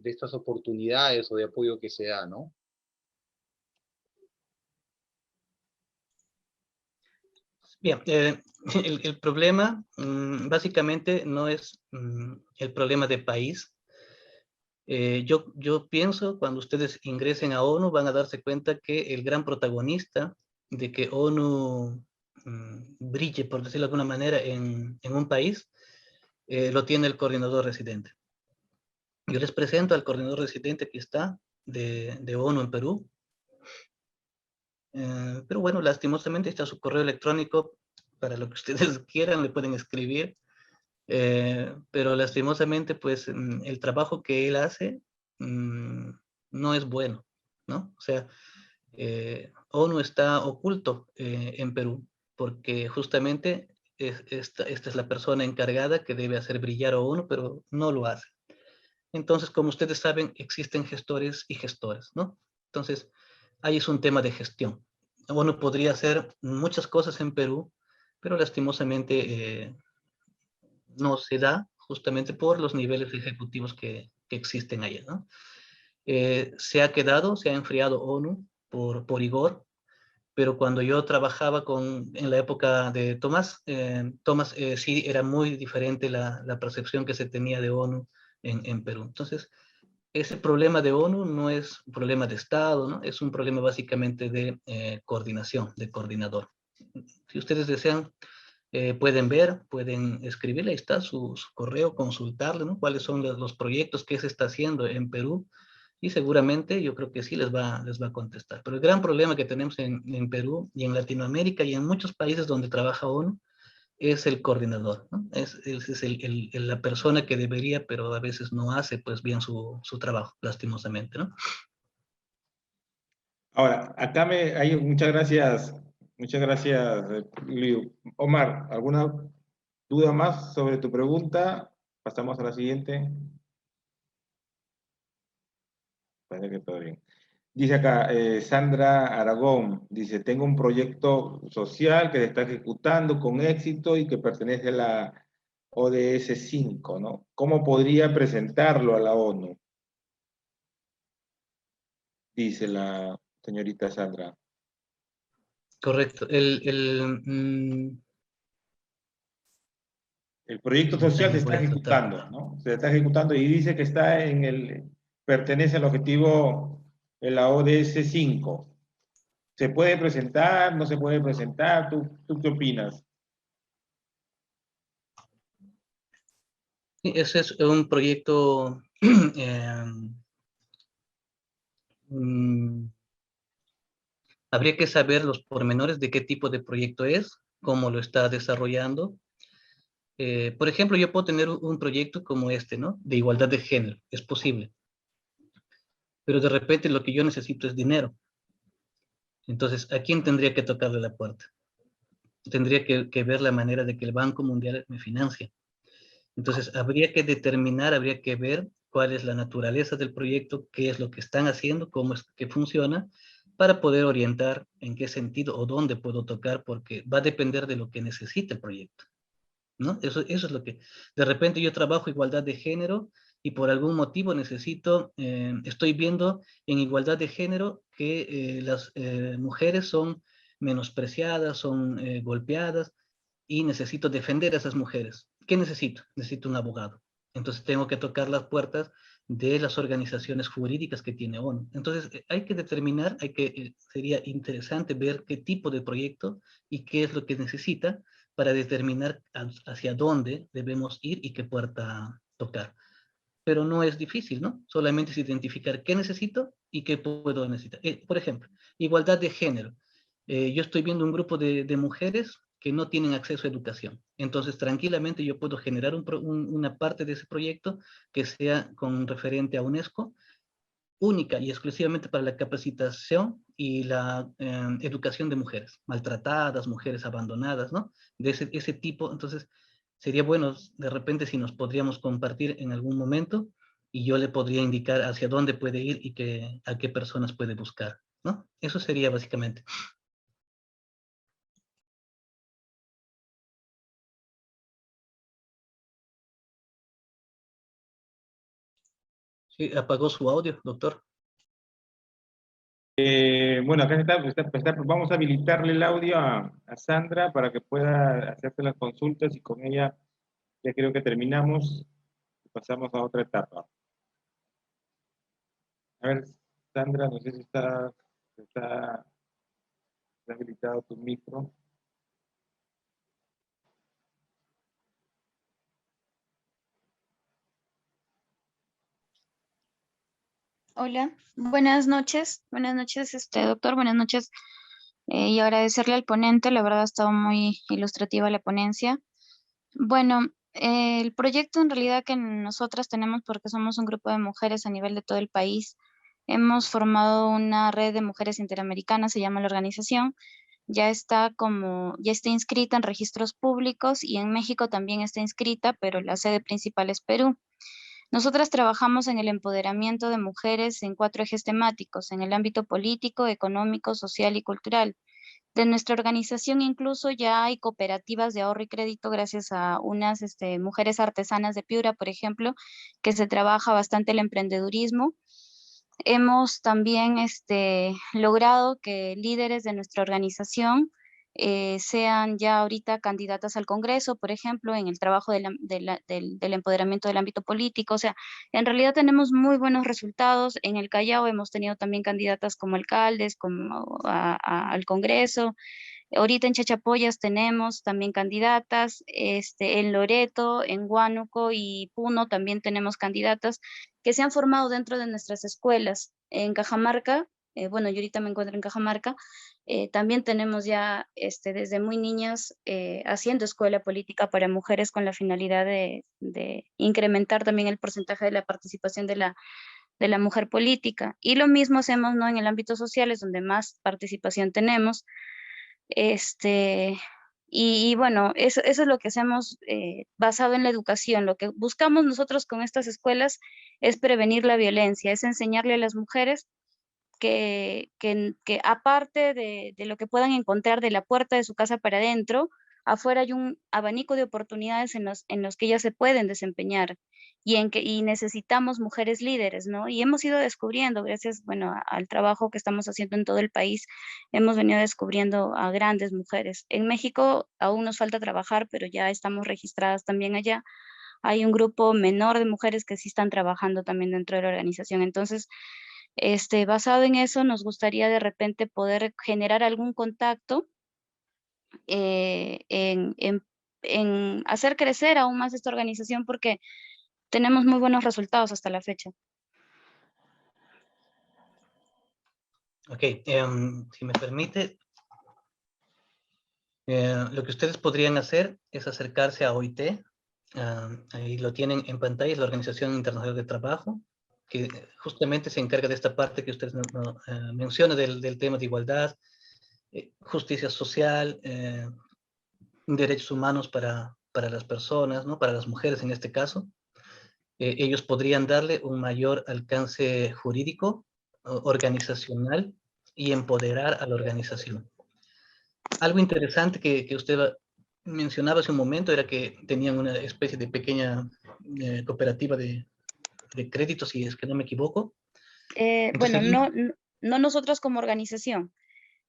Speaker 3: estas oportunidades o de apoyo que se da, ¿no?
Speaker 1: Bien, el problema básicamente no es el problema de país. Yo pienso, cuando ustedes ingresen a ONU, van a darse cuenta que el gran protagonista de que ONU brille, por decirlo de alguna manera, en un país, lo tiene el coordinador residente. Yo les presento al coordinador residente que está de ONU en Perú. Pero bueno, lastimosamente está su correo electrónico para lo que ustedes quieran, le pueden escribir. Pero lastimosamente, pues el trabajo que él hace no es bueno, ¿no? O sea, ONU está oculto en Perú, porque justamente esta es la persona encargada que debe hacer brillar a ONU, pero no lo hace. Entonces, como ustedes saben, existen gestores y gestores, ¿no? Entonces, ahí es un tema de gestión. ONU podría hacer muchas cosas en Perú, pero lastimosamente no se da justamente por los niveles ejecutivos que existen allá, ¿no? Se ha quedado, se ha enfriado ONU por Igor, pero cuando yo trabajaba en la época de Tomás sí era muy diferente la percepción que se tenía de ONU en Perú. Entonces, ese problema de ONU no es un problema de Estado, ¿no? Es un problema básicamente de coordinación, de coordinador. Si ustedes desean, pueden ver, pueden escribirle, ahí está su correo, consultarle, ¿no? Cuáles son los proyectos que se está haciendo en Perú y seguramente yo creo que sí les va a contestar. Pero el gran problema que tenemos en Perú y en Latinoamérica y en muchos países donde trabaja ONU es el coordinador, ¿no? Es la persona que debería, pero a veces no hace pues bien su trabajo, lastimosamente, ¿no?
Speaker 2: Ahora, acá muchas gracias, Liu. Omar, ¿alguna duda más sobre tu pregunta? Pasamos a la siguiente. Parece que todo bien. Dice acá, Sandra Aragón, dice, tengo un proyecto social que se está ejecutando con éxito y que pertenece a la ODS 5, ¿no? ¿Cómo podría presentarlo a la ONU? Dice señorita Sandra.
Speaker 1: Correcto.
Speaker 2: El proyecto social se está
Speaker 1: voy a tratar.
Speaker 2: ejecutando, ¿no? Se está ejecutando y dice que está pertenece al objetivo de la ODS 5. ¿Se puede presentar? ¿No se puede presentar? ¿Tú qué opinas?
Speaker 1: Sí, ese es un proyecto habría que saber los pormenores de qué tipo de proyecto es, cómo lo está desarrollando. Por ejemplo, yo puedo tener un proyecto como este, ¿no? De igualdad de género, es posible. Pero de repente lo que yo necesito es dinero. Entonces, ¿a quién tendría que tocarle la puerta? Tendría que ver la manera de que el Banco Mundial me financie. Entonces, habría que determinar, habría que ver cuál es la naturaleza del proyecto, qué es lo que están haciendo, cómo es que funciona, para poder orientar en qué sentido o dónde puedo tocar, porque va a depender de lo que necesite el proyecto, ¿no? Eso es lo que, de repente yo trabajo igualdad de género y por algún motivo necesito, estoy viendo en igualdad de género que las mujeres son menospreciadas, son golpeadas, y necesito defender a esas mujeres. ¿Qué necesito? Necesito un abogado. Entonces tengo que tocar las puertas de las organizaciones jurídicas que tiene ONU. Entonces hay que determinar, sería interesante ver qué tipo de proyecto y qué es lo que necesita para determinar hacia dónde debemos ir y qué puerta tocar. Pero no es difícil, ¿no? Solamente es identificar qué necesito y qué puedo necesitar. Por ejemplo, igualdad de género. Yo estoy viendo un grupo de mujeres que no tienen acceso a educación. Entonces, tranquilamente yo puedo generar una parte de ese proyecto que sea con referente a UNESCO, única y exclusivamente para la capacitación y la educación de mujeres maltratadas, mujeres abandonadas, ¿no? De ese tipo. Entonces, sería bueno de repente si nos podríamos compartir en algún momento y yo le podría indicar hacia dónde puede ir y a qué personas puede buscar, ¿no? Eso sería básicamente. Sí, apagó su audio, doctor.
Speaker 2: Bueno, acá vamos a habilitarle el audio a Sandra para que pueda hacerte las consultas y con ella ya creo que terminamos y pasamos a otra etapa. A ver, Sandra, no sé si está habilitado tu micro.
Speaker 4: Hola, buenas noches, doctor, buenas noches, y agradecerle al ponente, la verdad ha estado muy ilustrativa la ponencia. Bueno, el proyecto en realidad que nosotras tenemos, porque somos un grupo de mujeres a nivel de todo el país, hemos formado una red de mujeres interamericanas, se llama la organización, ya está inscrita en registros públicos y en México también está inscrita, pero la sede principal es Perú. Nosotras trabajamos en el empoderamiento de mujeres en 4 ejes temáticos, en el ámbito político, económico, social y cultural. De nuestra organización incluso ya hay cooperativas de ahorro y crédito gracias a unas mujeres artesanas de Piura, por ejemplo, que se trabaja bastante el emprendedurismo. Hemos también logrado que líderes de nuestra organización sean ya ahorita candidatas al Congreso, por ejemplo, en el trabajo del empoderamiento del ámbito político. O sea, en realidad tenemos muy buenos resultados. En el Callao hemos tenido también candidatas como alcaldes, como al Congreso. Ahorita en Chachapoyas tenemos también candidatas, en Loreto, en Huánuco y Puno también tenemos candidatas que se han formado dentro de nuestras escuelas. En Cajamarca, bueno, yo ahorita me encuentro en Cajamarca, también tenemos ya desde muy niñas haciendo escuela política para mujeres con la finalidad de incrementar también el porcentaje de la participación de la mujer política. Y lo mismo hacemos, ¿no?, en el ámbito social, es donde más participación tenemos. Y bueno, eso es lo que hacemos basado en la educación. Lo que buscamos nosotros con estas escuelas es prevenir la violencia, es enseñarle a las mujeres que aparte de lo que puedan encontrar de la puerta de su casa para adentro, afuera hay un abanico de oportunidades en los que ellas se pueden desempeñar y necesitamos mujeres líderes, ¿no? Y hemos ido descubriendo, gracias, bueno, al trabajo que estamos haciendo en todo el país, hemos venido descubriendo a grandes mujeres. En México aún nos falta trabajar, pero ya estamos registradas también allá. Hay un grupo menor de mujeres que sí están trabajando también dentro de la organización. Entonces, basado en eso, nos gustaría de repente poder generar algún contacto en hacer crecer aún más esta organización porque tenemos muy buenos resultados hasta la fecha.
Speaker 1: Ok, si me permite, lo que ustedes podrían hacer es acercarse a OIT. Ahí lo tienen en pantalla, es la Organización Internacional de Trabajo, que justamente se encarga de esta parte que ustedes mencionan del tema de igualdad, justicia social, derechos humanos para las personas, ¿no? Para las mujeres en este caso. Ellos podrían darle un mayor alcance jurídico, organizacional y empoderar a la organización. Algo interesante que usted mencionaba hace un momento era que tenían una especie de pequeña cooperativa de créditos, si es que no me equivoco.
Speaker 4: Bueno,
Speaker 1: Entonces,
Speaker 4: no nosotros como organización.
Speaker 1: uh-huh.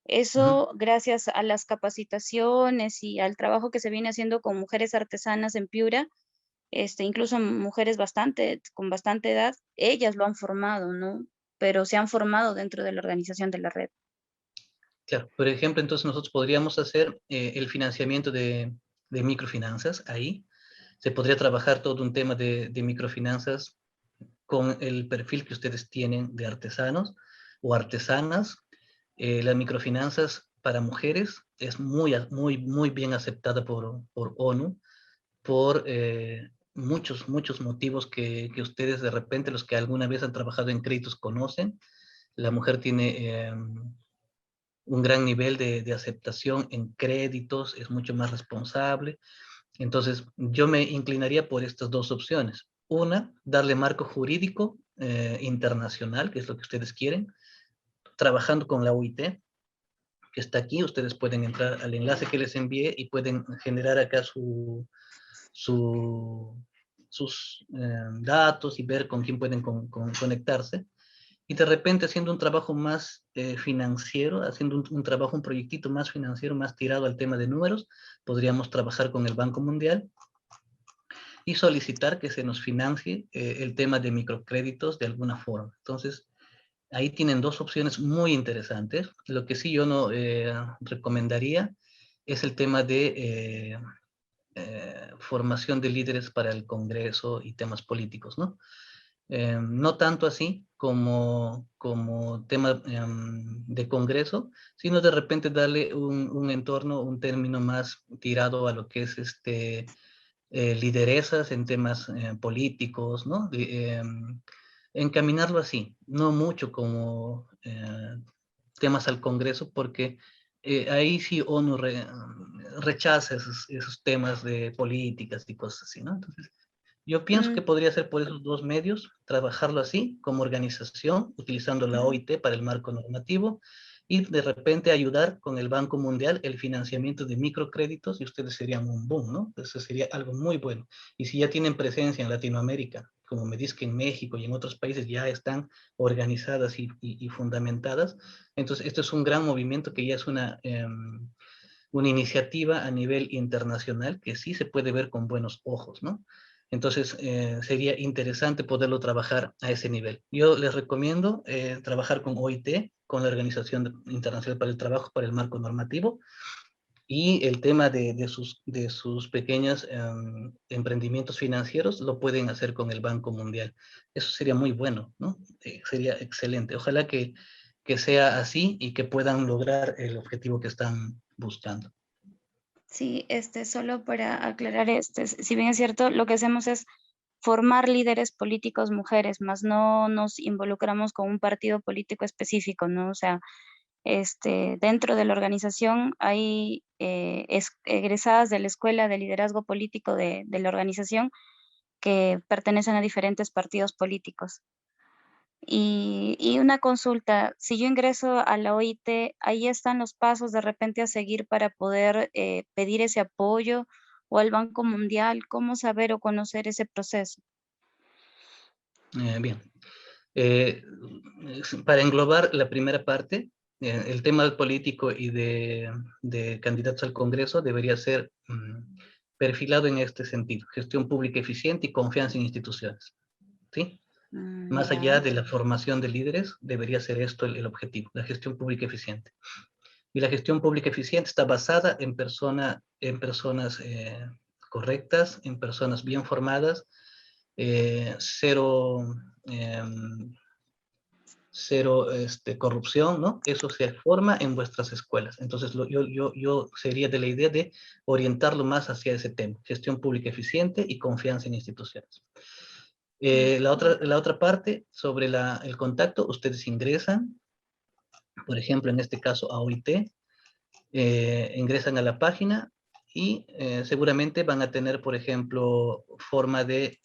Speaker 4: Eso gracias a las capacitaciones y al trabajo que se viene haciendo con mujeres artesanas en Piura, incluso mujeres con bastante edad, ellas lo han formado, ¿no? Pero se han formado dentro de la organización de la red.
Speaker 1: Claro, por ejemplo, entonces nosotros podríamos hacer el financiamiento de microfinanzas ahí. Se podría trabajar todo un tema de microfinanzas con el perfil que ustedes tienen de artesanos o artesanas. Las microfinanzas para mujeres es muy bien aceptada por ONU por muchos motivos que ustedes de repente, los que alguna vez han trabajado en créditos, conocen. La mujer tiene un gran nivel de aceptación en créditos, es mucho más responsable. Entonces, yo me inclinaría por estas dos opciones. Una, darle marco jurídico internacional, que es lo que ustedes quieren, trabajando con la OIT, que está aquí. Ustedes pueden entrar al enlace que les envié y pueden generar acá sus datos y ver con quién pueden conectarse. Y de repente haciendo un trabajo más financiero, haciendo un trabajo, un proyectito más financiero, más tirado al tema de números, podríamos trabajar con el Banco Mundial y solicitar que se nos financie el tema de microcréditos de alguna forma. Entonces, ahí tienen dos opciones muy interesantes. Lo que sí yo no recomendaría es el tema de formación de líderes para el Congreso y temas políticos, ¿no? No tanto así como tema de Congreso, sino de repente darle un entorno, un término más tirado a lo que es lideresas en temas políticos, ¿no? Encaminarlo así, no mucho como temas al Congreso, porque ahí sí ONU rechaza esos temas de políticas y cosas así, ¿no? Entonces, yo pienso que podría ser por esos dos medios, trabajarlo así, como organización, utilizando la OIT para el marco normativo, y de repente ayudar con el Banco Mundial el financiamiento de microcréditos, y ustedes serían un boom, ¿no? Eso sería algo muy bueno. Y si ya tienen presencia en Latinoamérica, como me dice que en México y en otros países ya están organizadas y fundamentadas, entonces esto es un gran movimiento que ya es una iniciativa a nivel internacional que sí se puede ver con buenos ojos, ¿no? Entonces, sería interesante poderlo trabajar a ese nivel. Yo les recomiendo trabajar con OIT, con la Organización Internacional para el Trabajo, para el marco normativo, y el tema de sus pequeños emprendimientos financieros lo pueden hacer con el Banco Mundial. Eso sería muy bueno, ¿no? Sería excelente. Ojalá que sea así y que puedan lograr el objetivo que están buscando.
Speaker 4: Sí, solo para aclarar, si bien es cierto, lo que hacemos es formar líderes políticos mujeres, más no nos involucramos con un partido político específico, ¿no? O sea, dentro de la organización hay egresadas de la Escuela de Liderazgo Político de la organización que pertenecen a diferentes partidos políticos. Y una consulta, si yo ingreso a la OIT, ahí están los pasos de repente a seguir para poder pedir ese apoyo o al Banco Mundial, ¿cómo saber o conocer ese proceso?
Speaker 1: Bien. Para englobar la primera parte, el tema político y de candidatos al Congreso debería ser perfilado en este sentido: gestión pública eficiente y confianza en instituciones. ¿Sí? Más allá de la formación de líderes, debería ser esto el objetivo, la gestión pública eficiente. Y la gestión pública eficiente está basada en personas correctas, en personas bien formadas, cero corrupción, ¿no? Eso se forma en vuestras escuelas. Entonces, yo sería de la idea de orientarlo más hacia ese tema: gestión pública eficiente y confianza en instituciones. La otra parte, sobre el contacto, ustedes ingresan, por ejemplo, en este caso a OIT, ingresan a la página y seguramente van a tener, por ejemplo, forma de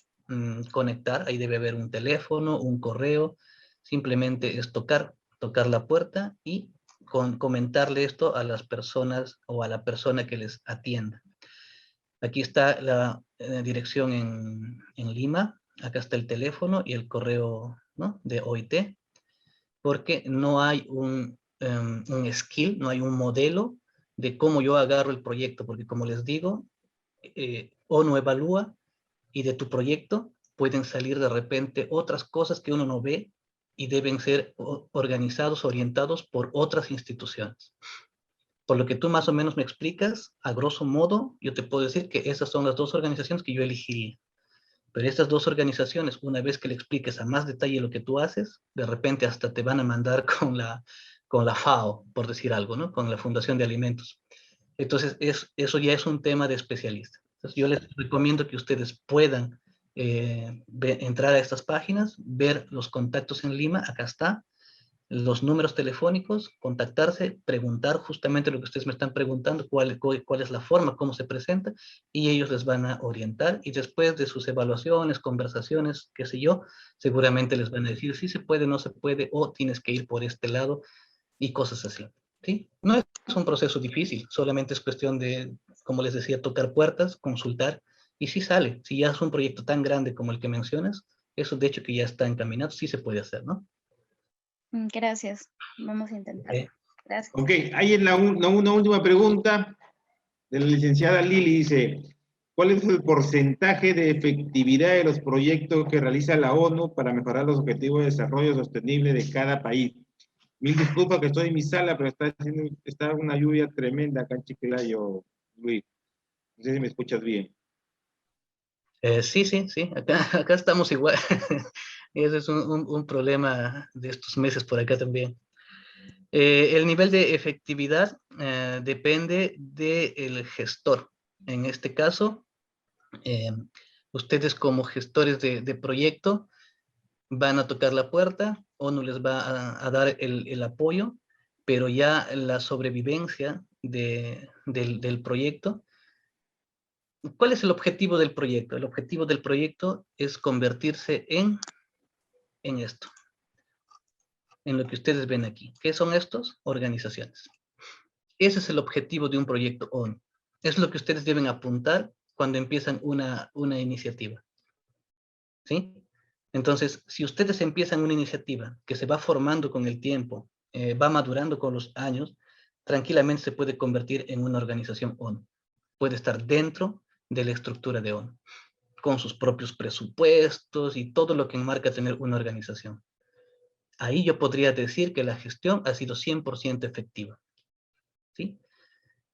Speaker 1: conectar. Ahí debe haber un teléfono, un correo. Simplemente es tocar la puerta y comentarle esto a las personas o a la persona que les atienda. Aquí está la dirección en Lima, acá está el teléfono y el correo, ¿no?, de OIT, porque no hay un skill, no hay un modelo de cómo yo agarro el proyecto, porque como les digo, ONU evalúa y de tu proyecto pueden salir de repente otras cosas que uno no ve y deben ser organizados, orientados por otras instituciones. Por lo que tú más o menos me explicas, a grosso modo, yo te puedo decir que esas son las dos organizaciones que yo elegiría. Pero estas dos organizaciones, una vez que le expliques a más detalle lo que tú haces, de repente hasta te van a mandar con la FAO, por decir algo, ¿no? Con la Fundación de Alimentos. Entonces, eso ya es un tema de especialista. Entonces, yo les recomiendo que ustedes puedan entrar a estas páginas, ver los contactos en Lima, acá está, los números telefónicos, contactarse, preguntar justamente lo que ustedes me están preguntando: cuál es la forma, cómo se presenta, y ellos les van a orientar, y después de sus evaluaciones, conversaciones, qué sé yo, seguramente les van a decir si se puede, no se puede, o tienes que ir por este lado, y cosas así. ¿Sí? No es un proceso difícil, solamente es cuestión de, como les decía, tocar puertas, consultar, y si sale. Si ya es un proyecto tan grande como el que mencionas, eso de hecho que ya está encaminado, sí se puede hacer, ¿no?
Speaker 4: Gracias. Vamos a intentarlo. Gracias.
Speaker 2: Ok, hay una última pregunta de la licenciada Lili. Dice: ¿cuál es el porcentaje de efectividad de los proyectos que realiza la ONU para mejorar los objetivos de desarrollo sostenible de cada país? Mil disculpas que estoy en mi sala, pero está una lluvia tremenda acá en Chiclayo, Luis. No sé si me escuchas bien.
Speaker 1: Sí, acá estamos igual. Ese es un problema de estos meses por acá también. El nivel de efectividad depende del gestor. En este caso, ustedes como gestores de proyecto van a tocar la puerta, ONU les va a dar el apoyo, pero ya la sobrevivencia del proyecto. ¿Cuál es el objetivo del proyecto? El objetivo del proyecto es convertirse en esto, en lo que ustedes ven aquí. ¿Qué son estos? Organizaciones. Ese es el objetivo de un proyecto ONU. Es lo que ustedes deben apuntar cuando empiezan una iniciativa. ¿Sí? Entonces, si ustedes empiezan una iniciativa que se va formando con el tiempo, va madurando con los años, tranquilamente se puede convertir en una organización ONU. Puede estar dentro de la estructura de ONU, con sus propios presupuestos y todo lo que enmarca tener una organización. Ahí yo podría decir que la gestión ha sido 100% efectiva. ¿Sí?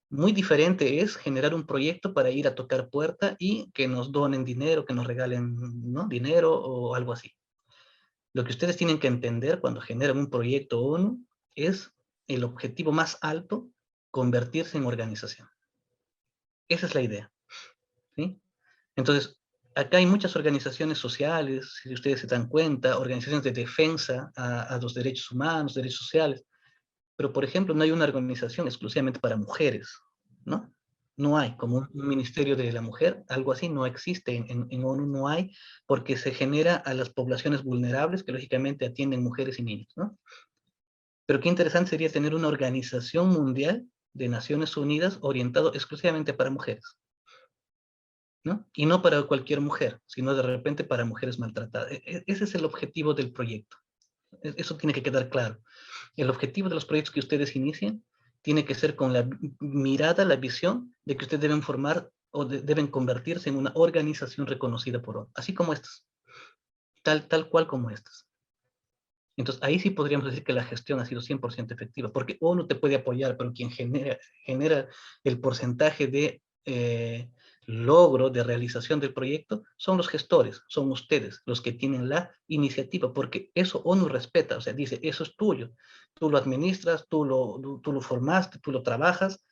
Speaker 1: Muy diferente es generar un proyecto para ir a tocar puerta y que nos donen dinero, que nos regalen, ¿no?, dinero o algo así. Lo que ustedes tienen que entender cuando generan un proyecto ONU es el objetivo más alto: convertirse en organización. Esa es la idea. ¿Sí? Entonces, acá hay muchas organizaciones sociales, si ustedes se dan cuenta, organizaciones de defensa a los derechos humanos, derechos sociales, pero por ejemplo no hay una organización exclusivamente para mujeres, ¿no? No hay, como un ministerio de la mujer, algo así no existe en ONU, no hay, porque se genera a las poblaciones vulnerables que lógicamente atienden mujeres y niños, ¿no? Pero qué interesante sería tener una organización mundial de Naciones Unidas orientado exclusivamente para mujeres. ¿no? Y no para cualquier mujer, sino de repente para mujeres maltratadas. Ese es el objetivo del proyecto. Eso tiene que quedar claro. El objetivo de los proyectos que ustedes inicien tiene que ser con la mirada, la visión de que ustedes deben formar o deben convertirse en una organización reconocida por ONU, así como estas, tal cual como estas. Entonces, ahí sí podríamos decir que la gestión ha sido 100% efectiva, porque ONU te puede apoyar, pero quien genera el porcentaje de logro, de realización del proyecto, son los gestores, son ustedes los que tienen la iniciativa, porque eso ONU respeta, o sea, dice, eso es tuyo, tú lo administras, tú lo formaste, tú lo trabajas,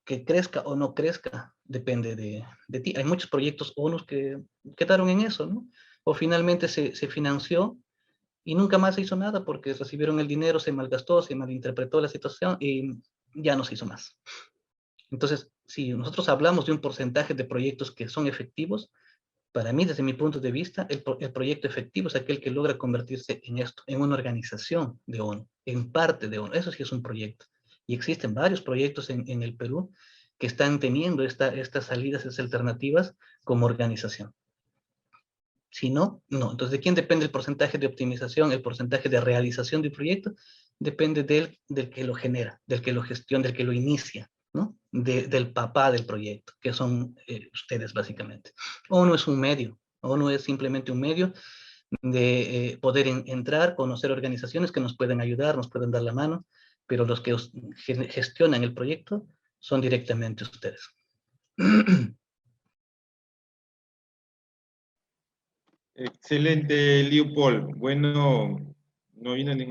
Speaker 1: que crezca o no crezca, depende de ti. Hay muchos proyectos ONU que quedaron en eso, ¿no? O finalmente se financió y nunca más se hizo nada porque recibieron el dinero, se malgastó, se malinterpretó la situación y ya no se hizo más. Entonces, si nosotros hablamos de un porcentaje de proyectos que son efectivos, para mí, desde mi punto de vista, el proyecto efectivo es aquel que logra convertirse en esto, en una organización de ONU, en parte de ONU. Eso sí es un proyecto. Y existen varios proyectos en el Perú que están teniendo estas salidas, estas alternativas como organización. Si no, no. Entonces, ¿de quién depende el porcentaje de optimización, el porcentaje de realización del proyecto? Depende del que lo genera, del que lo gestiona, del que lo inicia, ¿no? Del papá del proyecto, que son ustedes básicamente. ONU es un medio, ONU es simplemente un medio de poder entrar, conocer organizaciones que nos pueden ayudar, nos pueden dar la mano, pero los que gestionan el proyecto son directamente ustedes.
Speaker 2: Excelente, Leopold. Bueno, no viene ningún